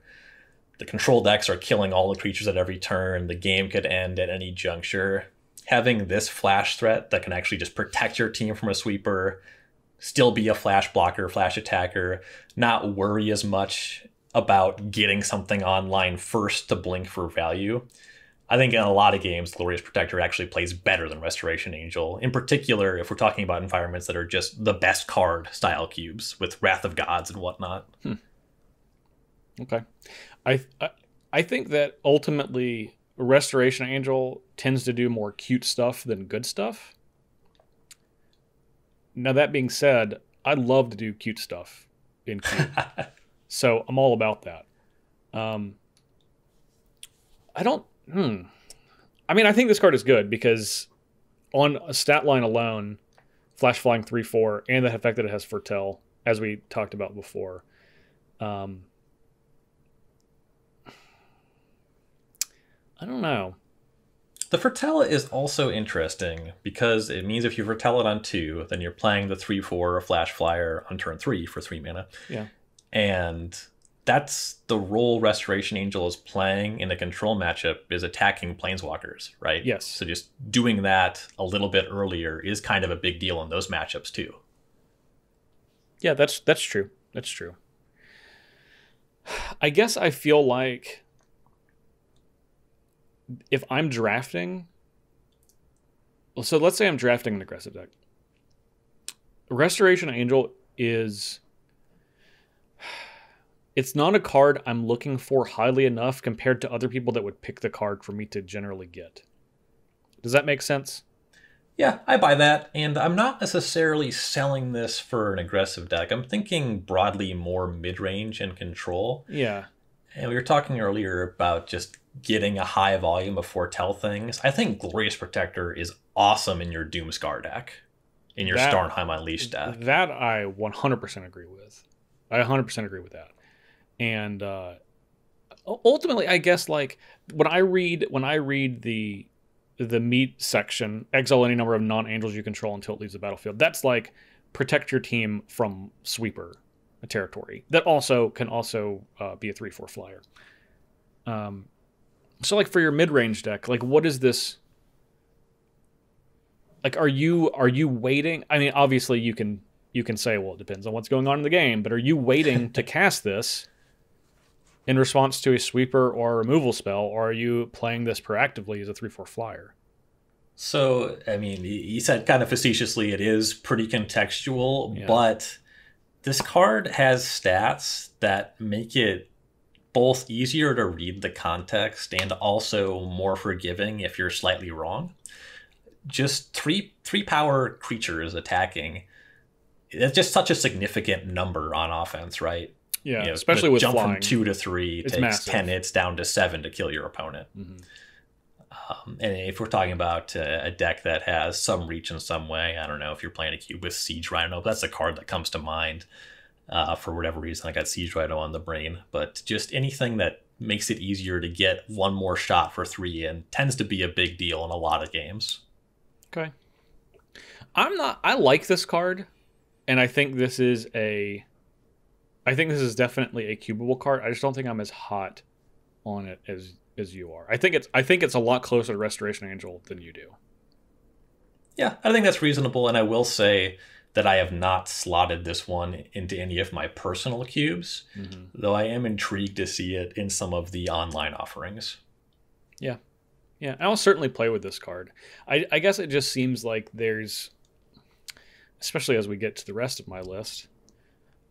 the control decks are killing all the creatures at every turn. The game could end at any juncture. Having this flash threat that can actually just protect your team from a sweeper, still be a flash blocker, flash attacker, not worry as much about getting something online first to blink for value. I think in a lot of games, Glorious Protector actually plays better than Restoration Angel. In particular, if we're talking about environments that are just the best card style cubes with Wrath of Gods and whatnot. Okay. I think that ultimately Restoration Angel tends to do more cute stuff than good stuff. Now, that being said, I love to do cute stuff in cube. So I'm all about that. I mean, I think this card is good because on a stat line alone, Flash Flying 3/4, and the effect that it has Foretell, as we talked about before. I don't know. The Foretell is also interesting because it means if you foretell it on 2, then you're playing the 3/4 Flash Flyer on turn 3 for 3 mana. Yeah. And that's the role Restoration Angel is playing in a control matchup, is attacking planeswalkers, right? Yes. So just doing that a little bit earlier is kind of a big deal in those matchups too. Yeah, that's true. That's true. I guess I feel like if I'm drafting, so let's say I'm drafting an aggressive deck. Restoration Angel it's not a card I'm looking for highly enough compared to other people that would pick the card for me to generally get. Does that make sense? Yeah, I buy that. And I'm not necessarily selling this for an aggressive deck. I'm thinking broadly more mid-range and control. Yeah. And we were talking earlier about just getting a high volume of foretell things. I think Glorious Protector is awesome in your Doomscar deck, in your Starnheim Unleashed deck. That I 100% agree with. I 100% agree with that. And ultimately, I guess like when I read the meat section, exile any number of non-angels you control until it leaves the battlefield. That's like protect your team from sweeper territory. That can also be a 3/4 flyer. So like for your mid-range deck, like what is this? Like are you waiting? I mean, obviously you can say, well, it depends on what's going on in the game, but are you waiting to cast this in response to a sweeper or a removal spell, or are you playing this proactively as a 3/4 flyer? So, I mean, you said kind of facetiously it is pretty contextual, Yeah. but this card has stats that make it both easier to read the context and also more forgiving if you're slightly wrong. Just three power creatures attacking. That's just such a significant number on offense, right? Yeah, especially with jump flying. from 2 to 3 takes massive. 10 hits down to 7 to kill your opponent. Mm-hmm. And if we're talking about a deck that has some reach in some way, I don't know if you're playing a cube with Siege Rhino, that's a card that comes to mind. For whatever reason, I got Siege Rhino on the brain. But just anything that makes it easier to get one more shot for 3 in tends to be a big deal in a lot of games. Okay. I like this card, and I think this is definitely a cubable card. I just don't think I'm as hot on it as you are. I think it's a lot closer to Restoration Angel than you do. Yeah, I think that's reasonable, and I will say that I have not slotted this one into any of my personal cubes, though I am intrigued to see it in some of the online offerings. Yeah. Yeah, I'll certainly play with this card. I guess it just seems like there's, especially as we get to the rest of my list,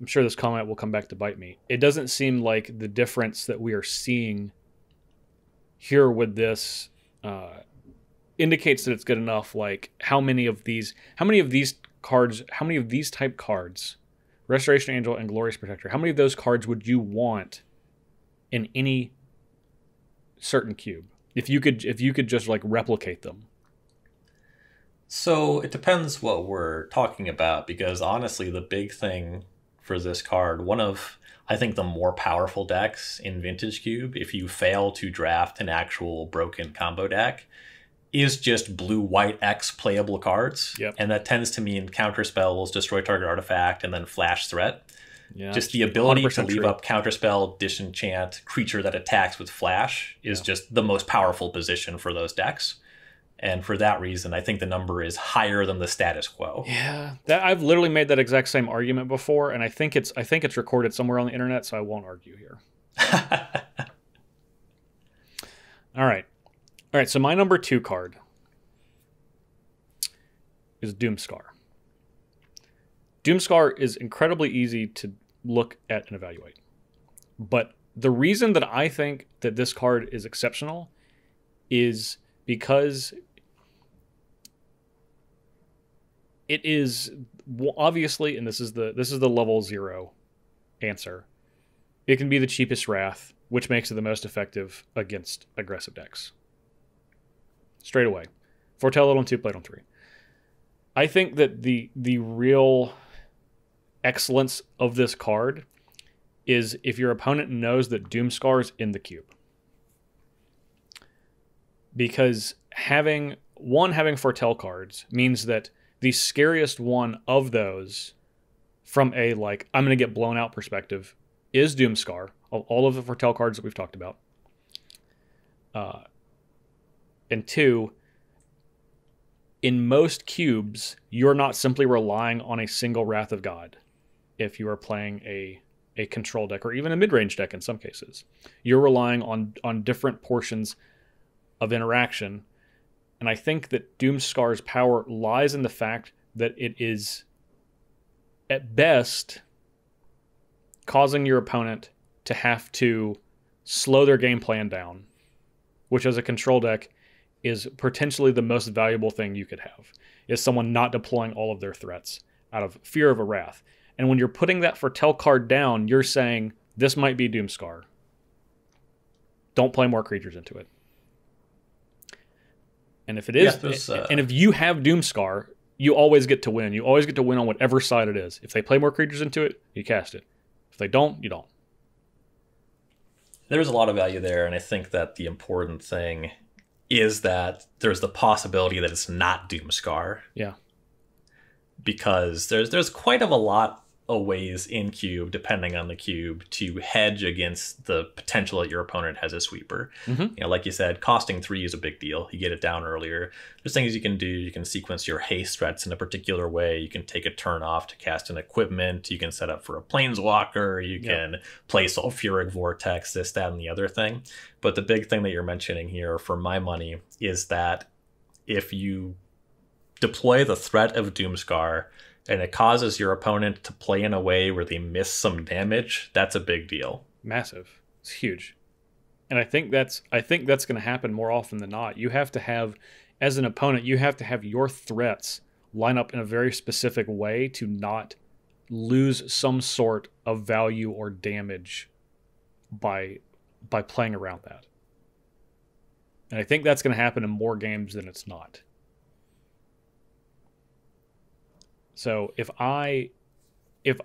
I'm sure this comment will come back to bite me. It doesn't seem like the difference that we are seeing here with this indicates that it's good enough. Like how many of these type cards, Restoration Angel and Glorious Protector, how many of those cards would you want in any certain cube? If you could just like replicate them. So it depends what we're talking about, because honestly, the big thing for this card, one of, I think, the more powerful decks in Vintage Cube, if you fail to draft an actual broken combo deck, is just blue-white X playable cards. Yep. And that tends to mean counter spells, destroy target artifact, and then flash threat. Yeah, just the ability to 100% leave true. up Counterspell, Disenchant, creature that attacks with Flash is just the most powerful position for those decks. And for that reason, I think the number is higher than the status quo. Yeah, that I've literally made that exact same argument before, and I think it's recorded somewhere on the internet, so I won't argue here. All right. So my number 2 card is Doomscar. Doomscar is incredibly easy to look at and evaluate. But the reason that I think that this card is exceptional is because it is obviously, and this is the level 0 answer, it can be the cheapest Wrath, which makes it the most effective against aggressive decks. Straight away. Foretell it on 2, play it on 3. I think that the real excellence of this card is if your opponent knows that Doomscar is in the cube. Because having Foretell cards means that the scariest one of those from a, like, I'm going to get blown out perspective is Doomscar, of all of the Foretell cards that we've talked about. And 2, in most cubes, you're not simply relying on a single Wrath of God if you are playing a control deck, or even a mid-range deck in some cases. You're relying on different portions of interaction. And I think that Doomscar's power lies in the fact that it is, at best, causing your opponent to have to slow their game plan down, which as a control deck is potentially the most valuable thing you could have, is someone not deploying all of their threats out of fear of a Wrath. And when you're putting that Foretell card down, you're saying, this might be Doomscar. Don't play more creatures into it. And if it is, and if you have Doomscar, you always get to win. You always get to win on whatever side it is. If they play more creatures into it, you cast it. If they don't, you don't. There's a lot of value there, and I think that the important thing is that there's the possibility that it's not Doomscar. Yeah. Because there's quite of a lot of ways in cube, depending on the cube, to hedge against the potential that your opponent has a sweeper. Mm-hmm. You know, like you said, costing 3 is a big deal. You get it down earlier. There's things you can do. You can sequence your haste threats in a particular way. You can take a turn off to cast an equipment. You can set up for a planeswalker. You can play Sulfuric Vortex, this, that, and the other thing. But the big thing that you're mentioning here, for my money, is that if you deploy the threat of Doomscar and it causes your opponent to play in a way where they miss some damage, that's a big deal. Massive. It's huge. And I think that's going to happen more often than not. You have to have, as an opponent, you have to have your threats line up in a very specific way to not lose some sort of value or damage by playing around that. And I think that's going to happen in more games than it's not. So if I have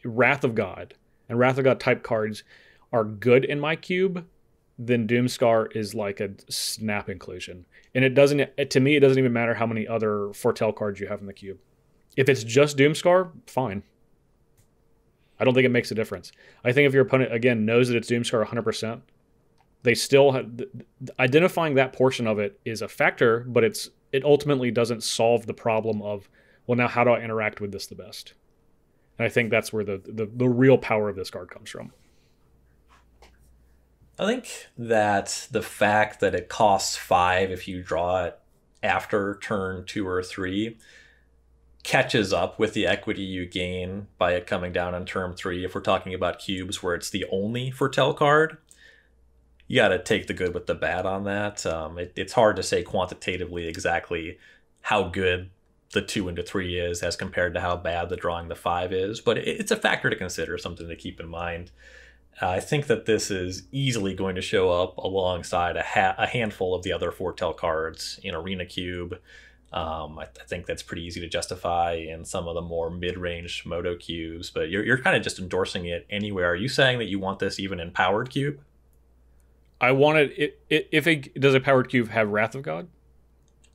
Wrath of God, and Wrath of God type cards are good in my cube, then Doomscar is like a snap inclusion. And to me, it doesn't even matter how many other Foretell cards you have in the cube. If it's just Doomscar, fine. I don't think it makes a difference. I think if your opponent, again, knows that it's Doomscar 100%, they still have, identifying that portion of it is a factor, but it ultimately doesn't solve the problem of, well, now how do I interact with this the best? And I think that's where the real power of this card comes from. I think that the fact that it costs 5 if you draw it after turn 2 or 3 catches up with the equity you gain by it coming down on turn 3. If we're talking about cubes where it's the only Foretell card, you got to take the good with the bad on that. It's hard to say quantitatively exactly how good the 2 into 3 is as compared to how bad the drawing the 5 is, but it's a factor to consider, something to keep in mind. I think that this is easily going to show up alongside a handful of the other Foretell cards in Arena Cube. I think that's pretty easy to justify in some of the more mid-range Moto cubes, but you're kind of just endorsing it anywhere. Are you saying that you want this even in Powered Cube? I wanted it. Does a Powered Cube have Wrath of God?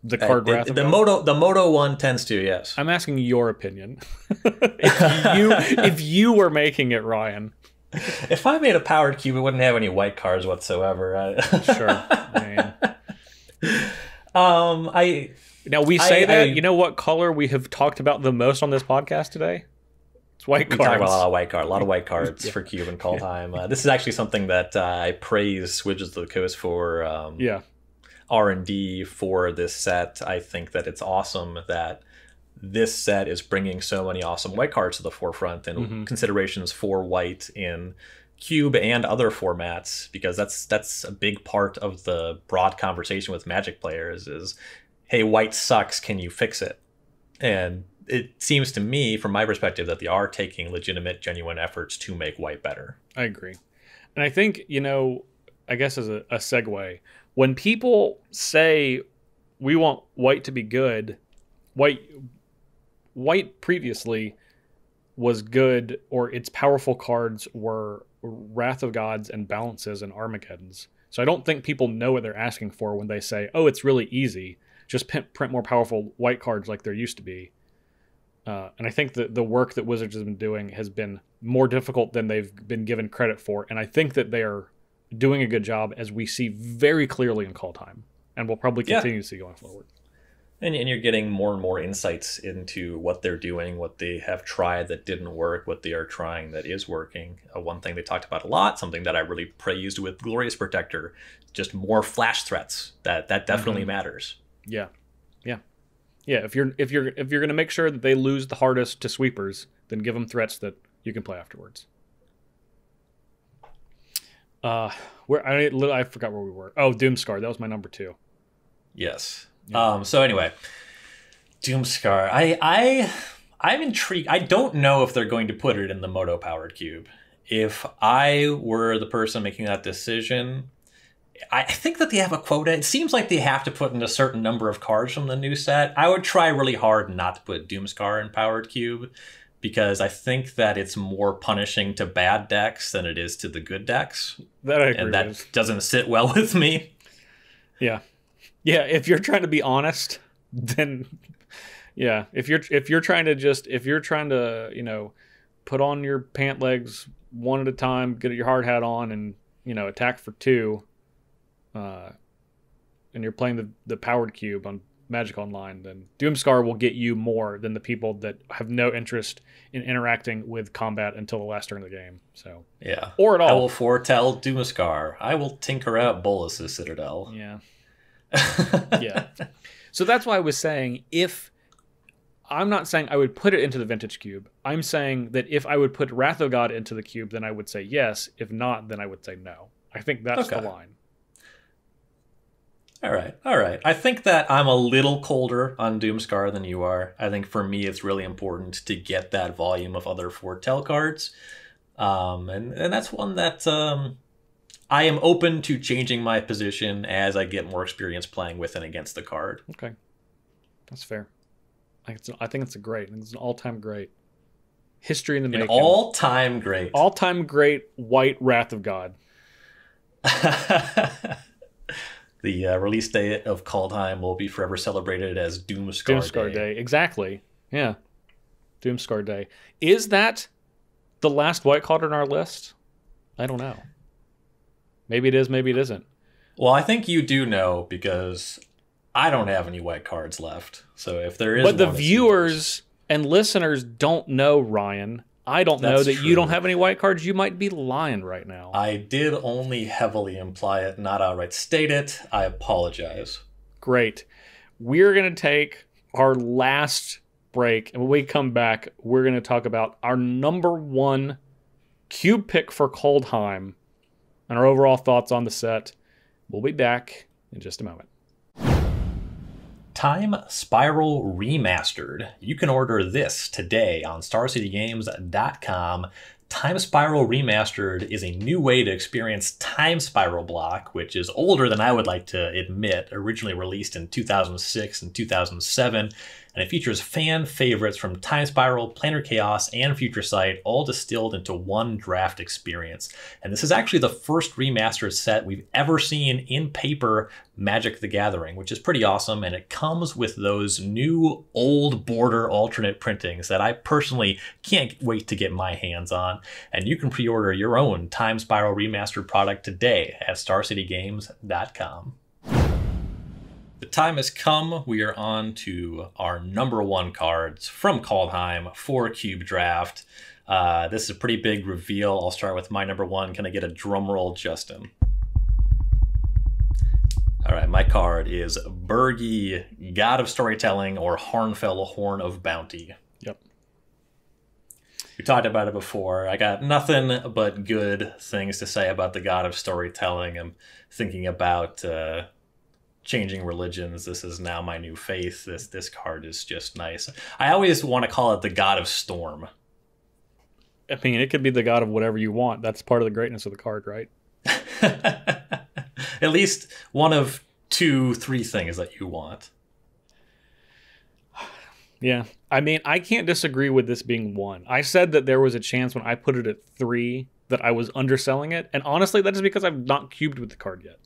The card Wrath of the God? the Moto one tends to, yes. I'm asking your opinion. if you were making it, Ryan. If I made a powered cube, it wouldn't have any white cards whatsoever. Sure. I mean, now we say that. You know what color we have talked about the most on this podcast today? It's white cards. We talk about a lot of white cards for cube and Kaldheim. This is actually something that I praise Wizards of the Coast for. R&D for this set. I think that it's awesome that this set is bringing so many awesome white cards to the forefront and considerations for white in cube and other formats, because that's a big part of the broad conversation with Magic players is, hey, white sucks, can you fix it? And it seems to me, from my perspective, that they are taking legitimate, genuine efforts to make white better. I agree. And I think, I guess as a segue, when people say we want white to be good, white previously was good, or its powerful cards were Wrath of Gods and Balances and Armageddons. So I don't think people know what they're asking for when they say, oh, it's really easy. Just print more powerful white cards like there used to be. And I think that the work that Wizards has been doing has been more difficult than they've been given credit for. And I think that they are doing a good job, as we see very clearly in Kaldheim, and we'll probably continue to see going forward. And you're getting more and more insights into what they're doing, what they have tried that didn't work, what they are trying that is working. One thing they talked about a lot, something that I really praised with Glorious Protector, just more flash threats. That definitely matters. Yeah. If you're going to make sure that they lose the hardest to sweepers, then give them threats that you can play afterwards. I forgot where we were. Oh, Doomscar. That was my number 2. Yes. Yeah. So anyway, Doomscar. I'm intrigued. I don't know if they're going to put it in the Moto powered cube. If I were the person making that decision, I think that they have a quota. It seems like they have to put in a certain number of cards from the new set. I would try really hard not to put Doomscar in powered cube, because I think that it's more punishing to bad decks than it is to the good decks. That I agree and that with. Doesn't sit well with me. Yeah. If you're trying to be honest, then if you're trying to put on your pant legs one at a time, get your hard hat on, and attack for 2, and you're playing the powered cube on Magic Online, then Doomscar will get you more than the people that have no interest in interacting with combat until the last turn of the game. So yeah, or at all. I will foretell Doomscar. I will tinker out Bolas's Citadel. Yeah. Yeah. So that's why I was saying, I'm not saying I would put it into the Vintage Cube. I'm saying that if I would put Wrath of God into the cube, then I would say yes. If not, then I would say no. I think that's the line. All right. I think that I'm a little colder on Doomscar than you are. I think for me, it's really important to get that volume of other foretell cards. And that's one that I am open to changing my position as I get more experience playing with and against the card. Okay. That's fair. I think it's it's an all-time great. History in the making. All-time great. All-time great white Wrath of God. The release date of Kaldheim will be forever celebrated as Doomscar Day. Exactly. Yeah. Doomscar Day. Is that the last white card on our list? I don't know. Maybe it is, maybe it isn't. Well, I think you do know, because I don't have any white cards left. So if there is But the viewers and listeners don't know, Ryan. I don't know that you don't have any white cards. You might be lying right now. I did only heavily imply it, not outright state it. I apologize. Great. We're going to take our last break, and when we come back, we're going to talk about our number 1 cube pick for Kaldheim and our overall thoughts on the set. We'll be back in just a moment. Time Spiral Remastered. You can order this today on StarCityGames.com. Time Spiral Remastered is a new way to experience Time Spiral Block, which is older than I would like to admit, originally released in 2006 and 2007. and it features fan favorites from Time Spiral, Planar Chaos, and Future Sight, all distilled into one draft experience. And this is actually the first remastered set we've ever seen in paper Magic the Gathering, which is pretty awesome, and it comes with those new old border alternate printings that I personally can't wait to get my hands on. And you can pre-order your own Time Spiral Remastered product today at StarCityGames.com. The time has come. We are on to our number one cards from Kaldheim, 4-cube draft. This is a pretty big reveal. I'll start with my number one. Can I get a drum roll, Justin? All right, my card is Burgee, God of Storytelling, or Harnfell, Horn of Bounty. Yep. We talked about it before. I got nothing but good things to say about the God of Storytelling. I'm thinking about changing religions. This is now my new faith. This card is just nice. I always want to call it the God of Storm. I mean, it could be the god of whatever you want. That's part of the greatness of the card, right? At least one of 2, 3 things that you want. Yeah. I mean, I can't disagree with this being 1. I said that there was a chance when I put it at 3 that I was underselling it. And honestly, that's just because I've not cubed with the card yet.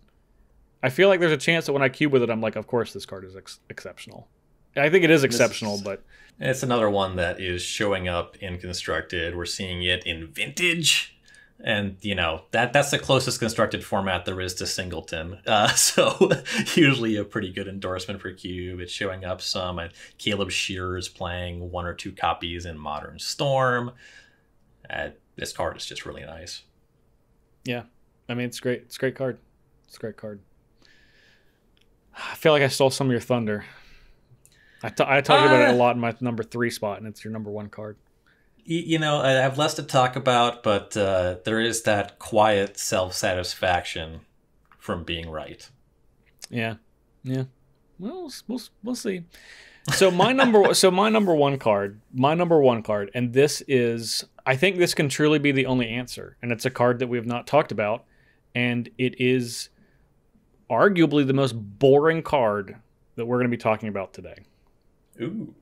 I feel like there's a chance that when I cube with it, I'm like, of course this card is exceptional. And I think it is exceptional, but... It's another one that is showing up in Constructed. We're seeing it in Vintage. And, you know, that's the closest constructed format there is to Singleton. So usually a pretty good endorsement for Cube. It's showing up some. And Caleb Shearer's playing 1 or 2 copies in Modern Storm. This card is just really nice. Yeah. I mean, it's great. It's a great card. It's a great card. I feel like I stole some of your thunder. I talked about it a lot in my number 3 spot, and it's your number 1 card. You know, I have less to talk about, but there is that quiet self-satisfaction from being right. Yeah, yeah. Well, we'll see. So my number one card, and this is, I think this can truly be the only answer, and it's a card that we have not talked about, and it is arguably the most boring card that we're going to be talking about today. Ooh.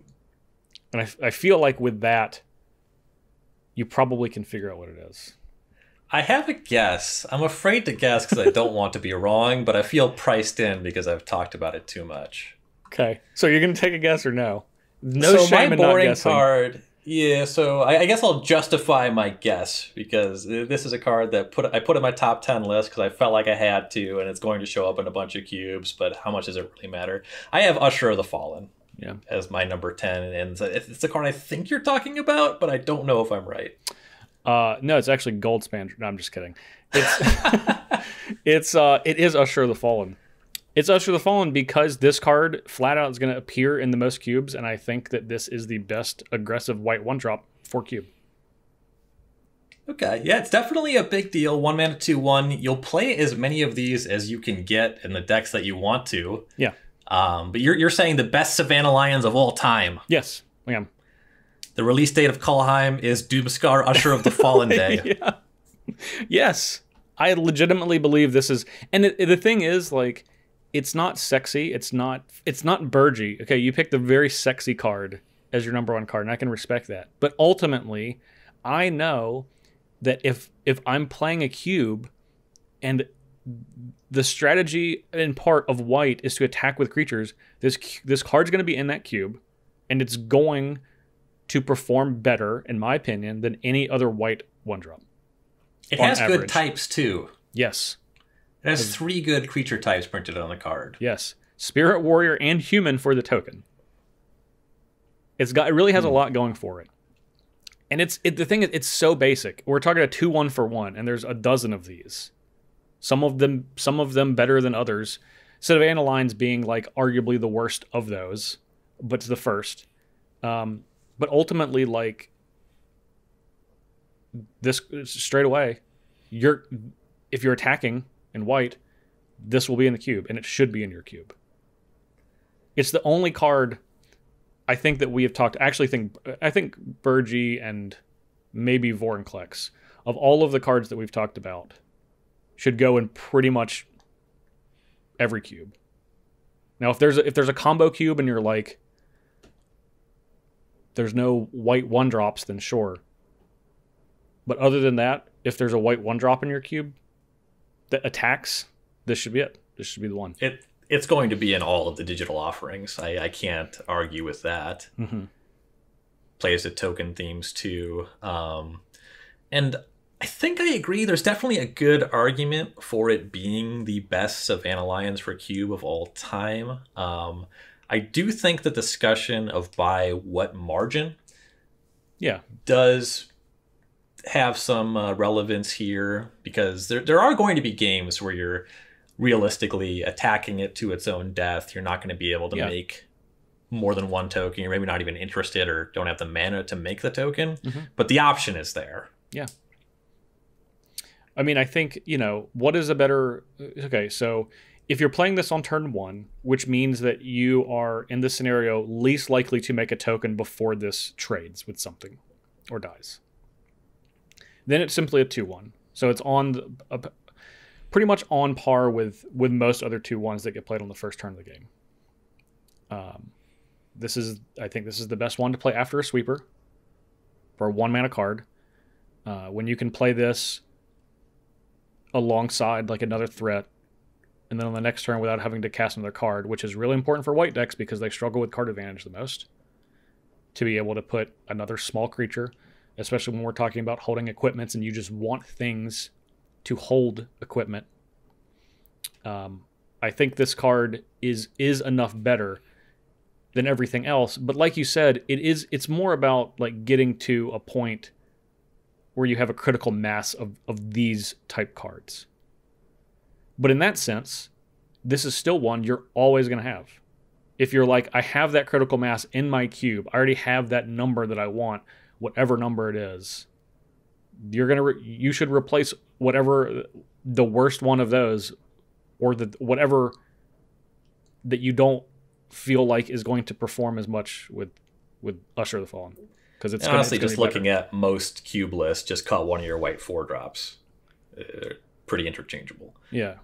And I feel like with that, you probably can figure out what it is. I have a guess. I'm afraid to guess because I don't want to be wrong, but I feel priced in because I've talked about it too much. Okay. So you're going to take a guess or no? No so shame my in not boring guessing. card... Yeah, so I guess I'll justify my guess because this is a card that I put in my top 10 list because I felt like I had to, and it's going to show up in a bunch of cubes, but how much does it really matter? I have Usher of the Fallen as my number 10, and it's the card I think you're talking about, but I don't know if I'm right. No, it's actually Goldspan. No, I'm just kidding. It is Usher of the Fallen. It's Usher the Fallen because this card flat out is going to appear in the most cubes, and I think that this is the best aggressive white 1-drop for cube. Okay, yeah, it's definitely a big deal. 1 mana 2/1. You'll play as many of these as you can get in the decks that you want to. Yeah. But you're saying the best Savannah Lions of all time. Yes, I am. The release date of Kaldheim is Doomscar Usher of the Fallen Day. Yeah. Yes, I legitimately believe this is, and the thing is, like, it's not sexy. It's not Burgee. Okay, you picked a very sexy card as your number 1 card, and I can respect that. But ultimately, I know that if I'm playing a cube, and the strategy in part of white is to attack with creatures, this card's going to be in that cube, and it's going to perform better, in my opinion, than any other white 1-drop. It has good types too. Yes. It has 3 good creature types printed on the card. Yes. Spirit Warrior and Human for the token. It really has a lot going for it. And the thing is, it's so basic. We're talking a 2/1 for 1, and there's a dozen of these. Some of them better than others. Savannah Lines being like arguably the worst of those, but it's the first. But ultimately, like, this straight away, if you're attacking in white, this will be in the cube, and it should be in your cube. It's the only card I think that we have talked. I think Burgee and maybe Vornclex, of all of the cards that we've talked about, should go in pretty much every cube. Now, if there's a combo cube and you're like, there's no white 1-drops, then sure. But other than that, if there's a white 1-drop in your cube that attacks, this should be it. This should be the one. It's going to be in all of the digital offerings. I can't argue with that. Mm-hmm. Plays the token themes too. And I think I agree. There's definitely a good argument for it being the best Savannah Lions for Cube of all time. I do think the discussion of by what margin does have some relevance here, because there are going to be games where you're realistically attacking it to its own death. You're not going to be able to make more than one token. You're maybe not even interested or don't have the mana to make the token, but the option is there. Yeah. I mean, I think, what is a better... Okay, so if you're playing this on turn 1, which means that you are, in this scenario, least likely to make a token before this trades with something or dies, then it's simply a 2-1. So it's pretty much on par with most other 2-1s that get played on the first turn of the game. I think this is the best one to play after a sweeper for a 1-mana card. When you can play this alongside like another threat, and then on the next turn without having to cast another card, which is really important for white decks because they struggle with card advantage the most, to be able to put another small creature, especially when we're talking about holding equipments and you just want things to hold equipment. I think this card is enough better than everything else, but like you said, it's more about like getting to a point where you have a critical mass of these type cards. But in that sense, this is still one you're always going to have. If you're like, I have that critical mass in my cube, I already have that number that I want, whatever number it is, you should replace whatever the worst one of those, or whatever that you don't feel like is going to perform as much with Usher the Fallen. Because it's honestly just looking at most cube lists, just cut one of your white 4-drops. Pretty interchangeable. Yeah,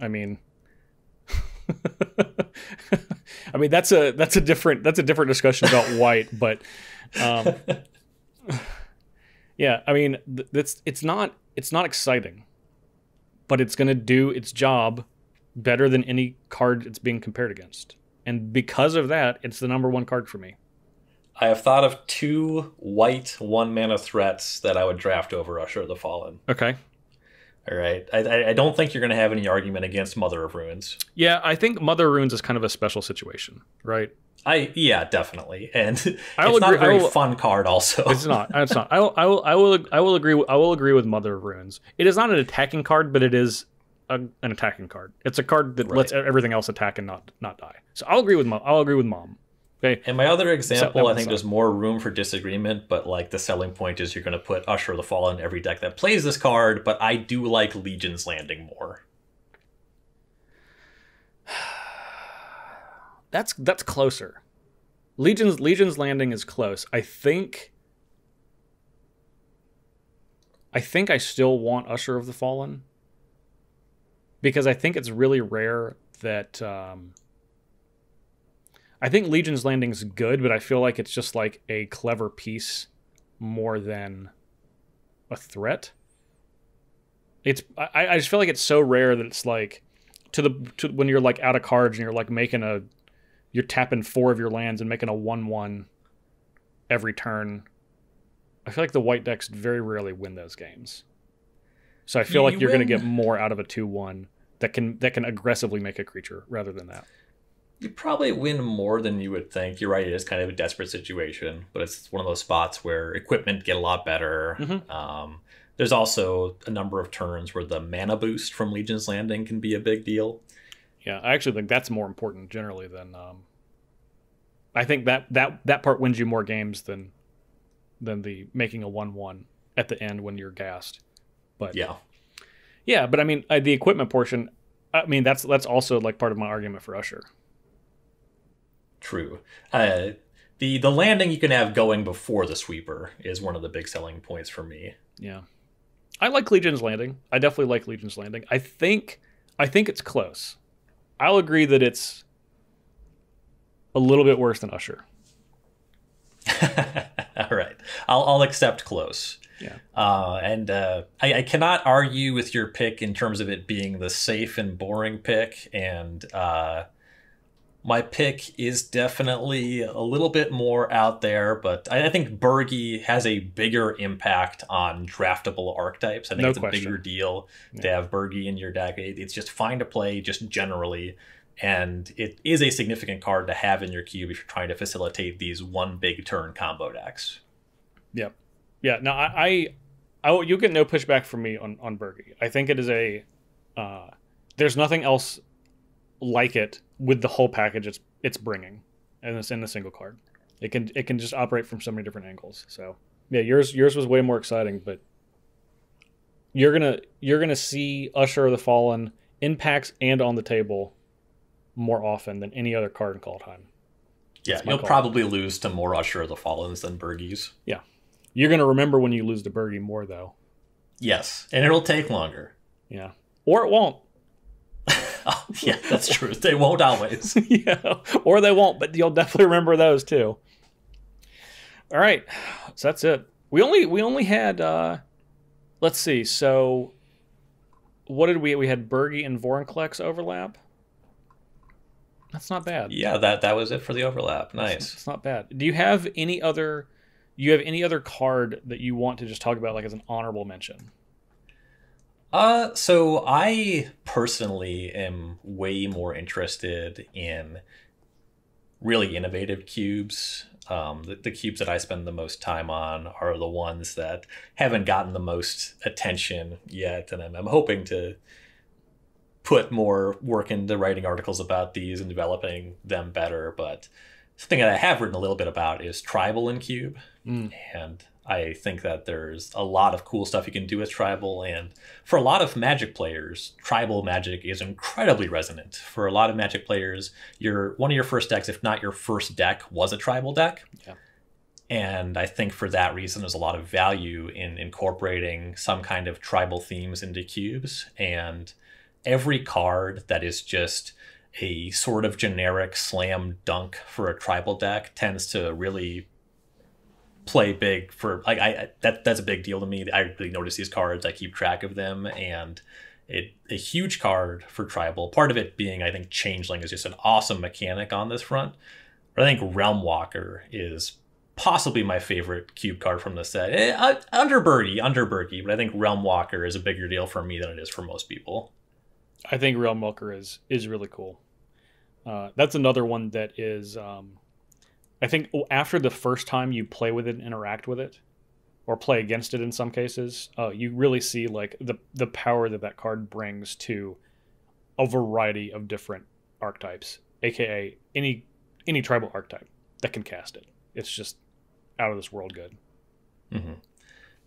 I mean, that's a different discussion about white, but yeah, I mean, it's not exciting, but it's gonna do its job better than any card it's being compared against, and because of that, it's the number 1 card for me. I have thought of 2 white 1-mana threats that I would draft over Usher the Fallen. Okay. All right. I don't think you're going to have any argument against Mother of Ruins. Yeah, I think Mother of Ruins is kind of a special situation, right? Yeah, definitely, and it's agree. not a very fun card. Also, it's not. I will agree with Mother of Ruins. It is not an attacking card, but it is an attacking card. It's a card that lets everything else attack and not die. So I'll agree with Mom. Okay. And my other example, I think there's more room for disagreement, but like the selling point is you're going to put Usher the Fallen in every deck that plays this card, but I do like Legion's Landing more. That's closer. Legion's Landing is close. I think I still want Usher of the Fallen, because I think it's really rare that I think Legion's Landing is good, but I feel like it's just like a clever piece more than a threat. I just feel like it's so rare that it's like to when you're like out of cards and you're like you're tapping 4 of your lands and making a 1/1 every turn. I feel like the white decks very rarely win those games. So I feel like you're going to get more out of a 2/1 that can aggressively make a creature rather than that. You probably win more than you would think. You're right, it is kind of a desperate situation, but it's one of those spots where equipment get a lot better. Mm-hmm. There's also a number of turns where the mana boost from Legion's Landing can be a big deal. Yeah, I actually think that's more important generally than... I think that part wins you more games than the making a 1/1 at the end when you're gassed. But yeah, but I mean, the equipment portion, I mean, that's also like part of my argument for Usher. True. The landing you can have going before the sweeper is one of the big selling points for me. Yeah. I like Legion's Landing. I definitely like Legion's Landing. I think it's close. I'll agree that it's a little bit worse than Usher. All right. I'll accept close. Yeah. I cannot argue with your pick in terms of it being the safe and boring pick. And my pick is definitely a little bit more out there, but I think Burgee has a bigger impact on draftable archetypes. I think it's a bigger deal to have Burgee in your deck. It's just fine to play just generally. And it is a significant card to have in your cube if you're trying to facilitate these one big turn combo decks. Yep. Yeah. No, you'll get no pushback from me on Burgee. I think it is there's nothing else like it with the whole package it's bringing, and it's in a single card. It can just operate from so many different angles. So yeah, yours was way more exciting, but you're gonna see Usher of the Fallen in packs and on the table more often than any other card in Kaldheim. Yeah, you'll probably lose to more Usher of the Fallens than Burgees. Yeah. You're going to remember when you lose to Burgee more, though. Yes, and it'll take longer. Yeah. Or it won't. Oh, yeah, that's true. They won't always. Yeah, or they won't, but you'll definitely remember those, too. All right, so that's it. We only had, let's see, so what did we had Burgee and Vornclex overlap? That's not bad. Yeah, that was it for the overlap. Nice. It's not bad. Do you have any other card that you want to just talk about, like, as an honorable mention? So I personally am way more interested in really innovative cubes. The cubes that I spend the most time on are the ones that haven't gotten the most attention yet, and I'm hoping to put more work into writing articles about these and developing them better. But something that I have written a little bit about is Tribal in Cube. And I think that there's a lot of cool stuff you can do with Tribal. And for a lot of Magic players, Tribal Magic is incredibly resonant. For a lot of Magic players, one of your first decks, if not your first deck, was a Tribal deck. Yeah. And I think for that reason, there's a lot of value in incorporating some kind of Tribal themes into cubes. And every card that is just a sort of generic slam dunk for a Tribal deck tends to really play big for, like, that's a big deal to me. I really notice these cards, I keep track of them, and a huge card for Tribal, part of it being, I think, Changeling is just an awesome mechanic on this front. But I think Realm Walker is possibly my favorite cube card from the set. Under Burgee, but I think Realm Walker is a bigger deal for me than it is for most people. I think Realm Walker is really cool. That's another one that is, I think after the first time you play with it and interact with it, or play against it in some cases, you really see, like, the power that card brings to a variety of different archetypes, aka any Tribal archetype that can cast it. It's just out of this world good. Mm-hmm.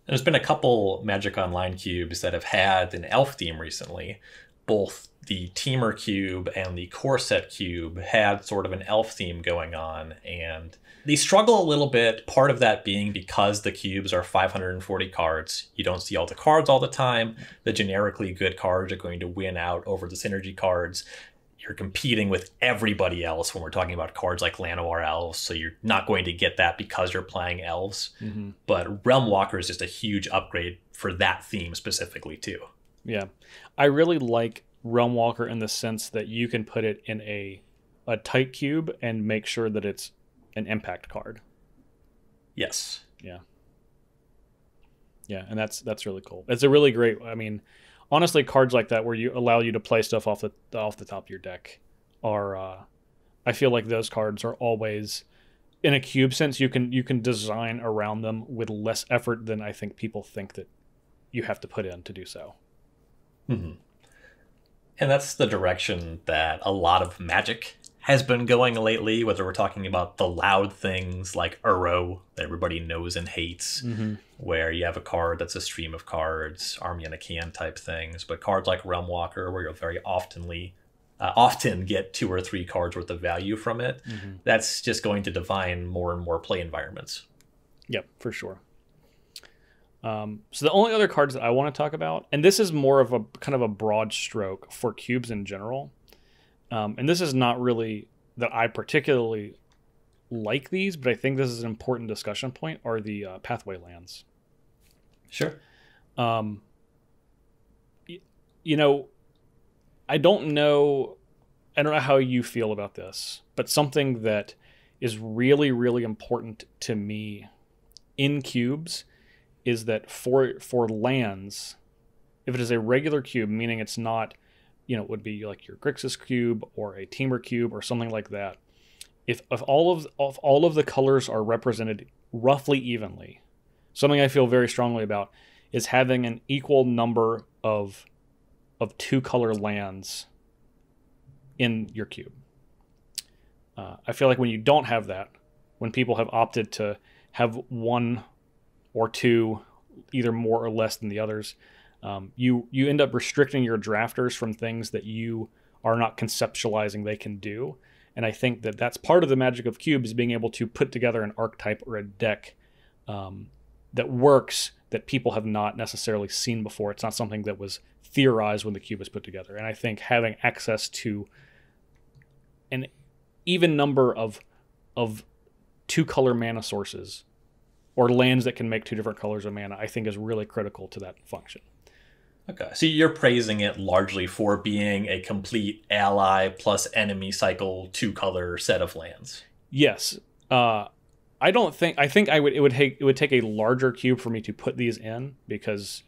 There's been a couple Magic Online cubes that have had an elf theme recently. Both the Teamer cube and the Core Set cube had sort of an elf theme going on, and they struggle a little bit, part of that being because the cubes are 540 cards. You don't see all the cards all the time. The generically good cards are going to win out over the synergy cards. You're competing with everybody else when we're talking about cards like Llanowar Elves, so you're not going to get that because you're playing elves. Mm-hmm. But Realm Walker is just a huge upgrade for that theme specifically, too. Yeah. I really like Realm Walker in the sense that you can put it in a tight cube and make sure that it's an impact card. Yes. Yeah. Yeah, and that's really cool. It's a really great, I mean, honestly, cards like that where you allow you to play stuff off the top of your deck are I feel like those cards are always, in a cube sense, you can design around them with less effort than I think people think that you have to put in to do so. Mm-hmm. And that's the direction that a lot of Magic has been going lately, whether we're talking about the loud things like Uro that everybody knows and hates, mm-hmm. where you have a card that's a stream of cards, Army in a Can type things, but cards like Realm Walker, where you'll very often get 2 or 3 cards worth of value from it, mm-hmm. that's just going to define more and more play environments. Yep, for sure. So the only other cards that I want to talk about, and this is more of a kind of a broad stroke for cubes in general, and this is not really that I particularly like these, but I think this is an important discussion point, are the pathway lands. Sure. You know, I don't know how you feel about this, but something that is really, really important to me in cubes is that for lands, if it is a regular cube, meaning it's not, you know, it would be like your Grixis cube or a Temur cube or something like that. If all of the colors are represented roughly evenly, something I feel very strongly about is having an equal number of 2-color lands in your cube. I feel like when you don't have that, when people have opted to have 1 or 2, either more or less than the others, you end up restricting your drafters from things that you are not conceptualizing they can do. And I think that that's part of the magic of cubes, being able to put together an archetype or a deck that works, that people have not necessarily seen before. It's not something that was theorized when the cube was put together. And I think having access to an even number of 2-color mana sources or lands that can make 2 different colors of mana, I think is really critical to that function. Okay, so you're praising it largely for being a complete ally plus enemy cycle 2-color set of lands. Yes. I think it would take a larger cube for me to put these in, because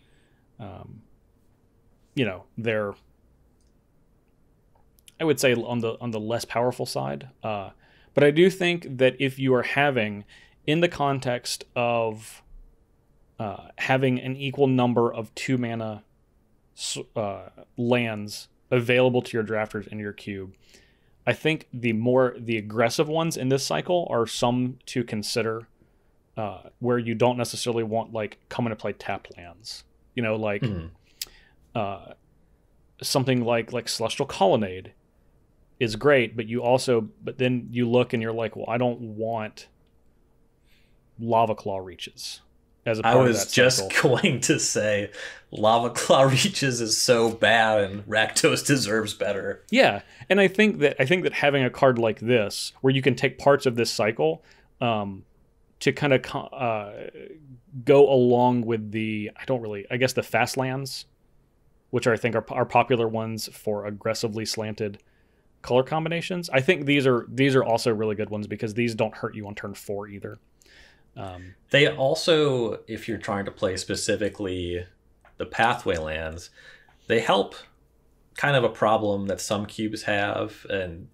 you know, they're, I would say, on the less powerful side. But I do think that if you are having, in the context of having an equal number of 2 mana lands available to your drafters in your cube, I think the aggressive ones in this cycle are some to consider, where you don't necessarily want, like, come into play tapped lands. You know, like something like Celestial Colonnade is great, but then you look and you're like, well, I don't want Lava Claw Reaches as a part of that cycle. I was just going to say Lava Claw Reaches is so bad and Rakdos deserves better. Yeah, and I think that having a card like this, where you can take parts of this cycle to kind of go along with the fast lands, which I think are popular ones for aggressively slanted color combinations. I think these are also really good ones, because these don't hurt you on turn 4 either. They also, if you're trying to play specifically the pathway lands, they help kind of a problem that some cubes have, and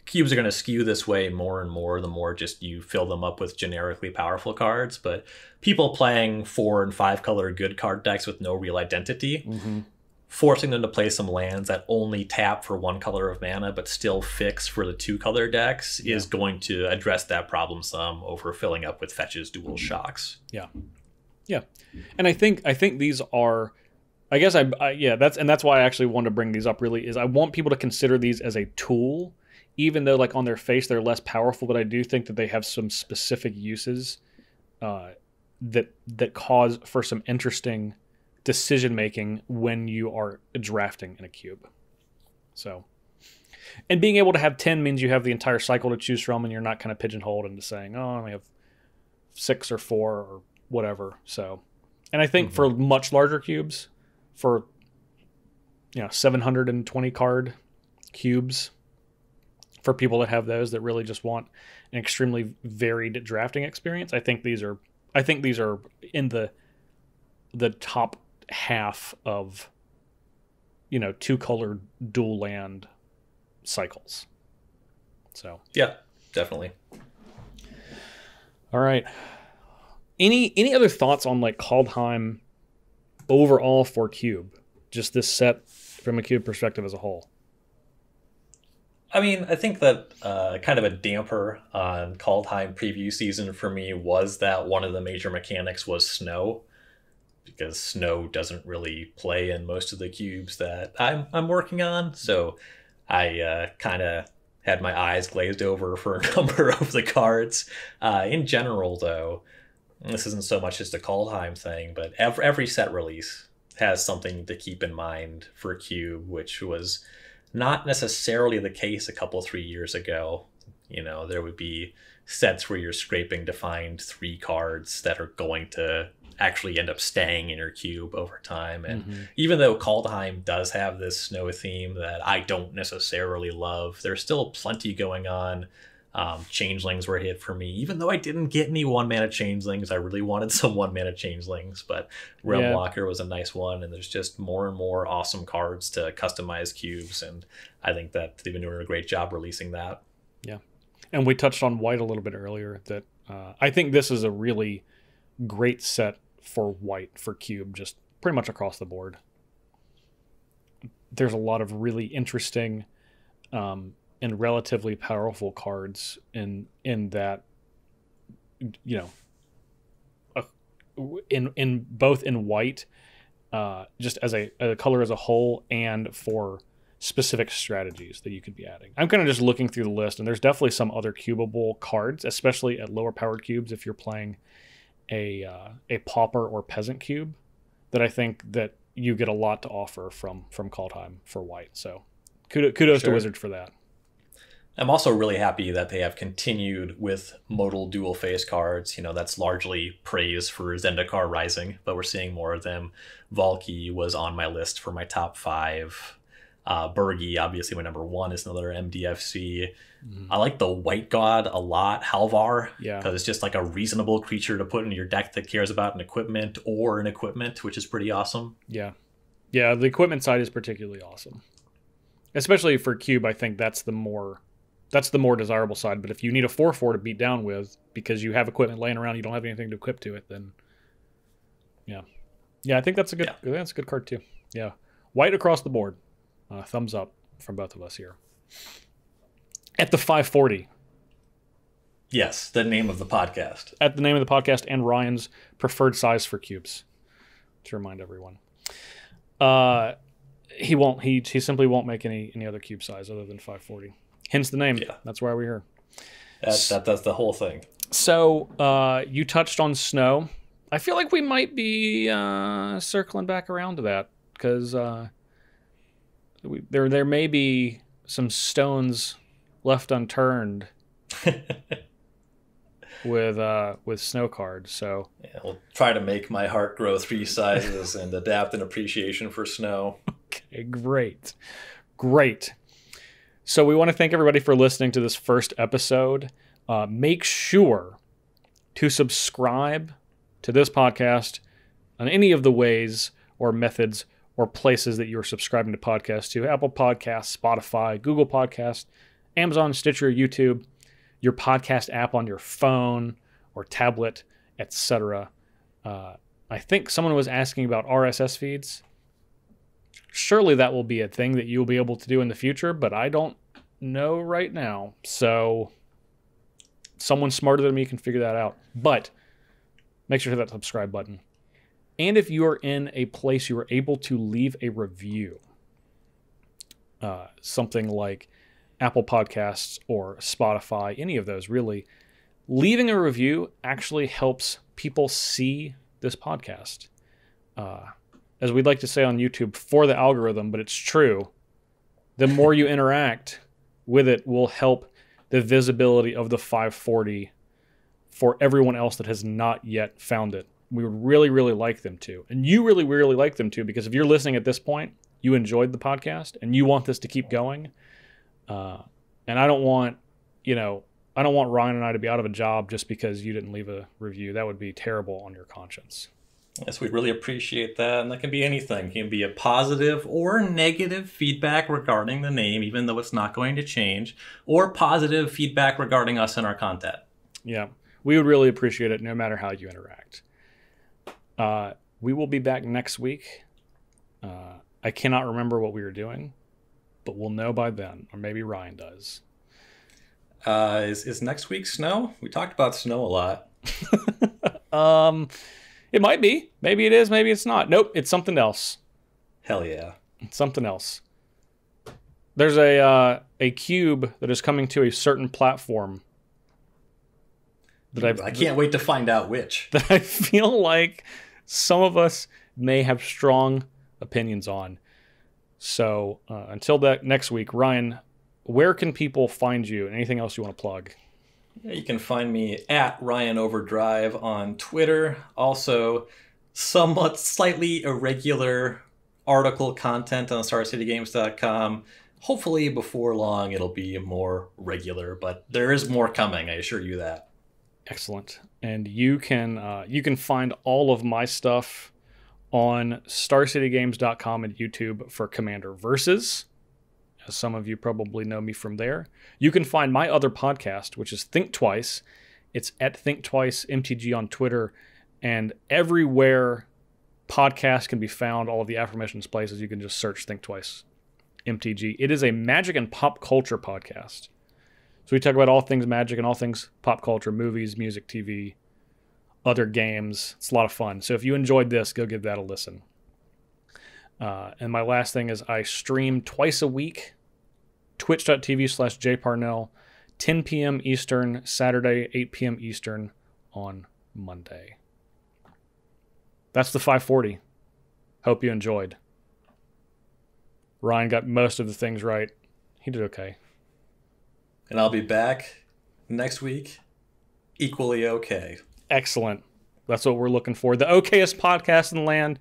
cubes are going to skew this way more and more the more just you fill them up with generically powerful cards. But people playing 4 and 5 color good card decks with no real identity, forcing them to play some lands that only tap for 1 color of mana but still fix for the 2-color decks is going to address that problem some over filling up with fetches, dual shocks. Yeah, and I think these are, I guess that's why I actually want to bring these up. Really, is I want people to consider these as a tool, even though, like, on their face they're less powerful. But I do think that they have some specific uses that cause for some interesting decision making when you are drafting in a cube. So, and being able to have 10 means you have the entire cycle to choose from, and you're not kind of pigeonholed into saying, oh, I only have 6 or 4 or whatever. So, and I think for much larger cubes, for 720 card cubes, for people that have those that really just want an extremely varied drafting experience, I think these are in the top half of 2-color dual land cycles. So yeah, definitely. All right. Any other thoughts on, like, Kaldheim overall for cube? Just this set from a cube perspective as a whole. I mean, I think that kind of a damper on Kaldheim preview season for me was that one of the major mechanics was snow, because snow doesn't really play in most of the cubes that I'm working on. So I kind of had my eyes glazed over for a number of the cards. In general, though, this isn't so much just a Kaldheim thing, but every set release has something to keep in mind for cube, which was not necessarily the case a couple 3 years ago. There would be sets where you're scraping to find 3 cards that are going to actually end up staying in your cube over time. And even though Kaldheim does have this snow theme that I don't necessarily love, there's still plenty going on. Changelings were a hit for me, even though I didn't get any 1-mana changelings. I really wanted some 1-mana changelings, but Realmwalker was a nice one, and there's just more and more awesome cards to customize cubes, and I think that they've been doing a great job releasing that. Yeah. And we touched on white a little bit earlier, that I think this is a really great set for white, for cube, just pretty much across the board. There's a lot of really interesting and relatively powerful cards in that, you know, in both in white, just as a color as a whole, and for specific strategies that you could be adding. I'm kind of just looking through the list, and there's definitely some other cubable cards, especially at lower powered cubes if you're playing a pauper or peasant cube, that I think that you get a lot to offer from Kaldheim for white. So kudos to Wizards for that. I'm also really happy that they have continued with modal dual face cards. You know, that's largely praise for Zendikar Rising, but we're seeing more of them. Valky was on my list for my top 5. Burgee, obviously my number 1, is another MDFC. I like the White God a lot, Halvar, because it's just like a reasonable creature to put in your deck that cares about an equipment, which is pretty awesome. Yeah, the equipment side is particularly awesome, especially for cube. I think that's the more desirable side. But if you need a 4/4 to beat down with because you have equipment laying around, you don't have anything to equip to it, then I think that's a good card too. Yeah, white across the board. Thumbs up from both of us here. At the 540. Yes, the name of the podcast. At the name of the podcast and Ryan's preferred size for cubes, to remind everyone. He won't. He simply won't make any other cube size other than 540. Hence the name. Yeah. That's why we're here. That's the whole thing. So you touched on snow. I feel like we might be circling back around to that, because there may be some stones left unturned with snow cards. So yeah, we'll try to make my heart grow 3 sizes and adapt an appreciation for snow. Okay, great. So we want to thank everybody for listening to this first episode. Make sure to subscribe to this podcast on any of the ways or methods or places that you're subscribing to podcasts to: Apple Podcasts, Spotify, Google Podcasts, Amazon, Stitcher, YouTube, your podcast app on your phone or tablet, etc. I think someone was asking about RSS feeds. Surely that will be a thing that you'll be able to do in the future, but I don't know right now. So someone smarter than me can figure that out. But make sure to hit that subscribe button. And if you are in a place you are able to leave a review, something like Apple Podcasts or Spotify, any of those really, leaving a review actually helps people see this podcast. As we'd like to say on YouTube, for the algorithm, but it's true. The more you interact with it will help the visibility of the 540 for everyone else that has not yet found it. We would really, really like them to. And you really, really like them to, because if you're listening at this point, you enjoyed the podcast and you want this to keep going. And I don't want Ryan and I to be out of a job just because you didn't leave a review. That would be terrible on your conscience. Yes, we'd really appreciate that. And that can be anything. It can be a positive or negative feedback regarding the name, even though it's not going to change, or positive feedback regarding us and our content. Yeah, we would really appreciate it no matter how you interact. We will be back next week. I cannot remember what we were doing, but we'll know by then, or maybe Ryan does. Is next week snow? We talked about snow a lot. It might be. Maybe it is. Maybe it's not. Nope, it's something else. Hell yeah. It's something else. There's a cube that is coming to a certain platform. I can't wait to find out which. That I feel like some of us may have strong opinions on. So until that next week, Ryan, where can people find you? Anything else you want to plug? You can find me at Ryan Overdrive on Twitter. Also, somewhat slightly irregular article content on StarCityGames.com. Hopefully, before long, it'll be more regular, but there is more coming, I assure you that. Excellent. And you can find all of my stuff on StarCityGames.com and YouTube for Commander Versus. As some of you probably know me from there. You can find my other podcast, which is Think Twice. It's at Think Twice MTG on Twitter, and everywhere podcasts can be found, all of the aforementioned places, you can just search Think Twice MTG. It is a magic and pop culture podcast. So we talk about all things magic and all things pop culture, movies, music, TV, other games. It's a lot of fun. So if you enjoyed this, go give that a listen. And my last thing is I stream twice a week, twitch.tv/jparnell, 10 p.m. Eastern, Saturday, 8 p.m. Eastern on Monday. That's the 540. Hope you enjoyed. Ryan got most of the things right. He did okay. And I'll be back next week, equally okay. Excellent. That's what we're looking for. The okayest podcast in the land.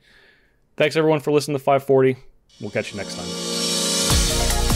Thanks, everyone, for listening to 540. We'll catch you next time.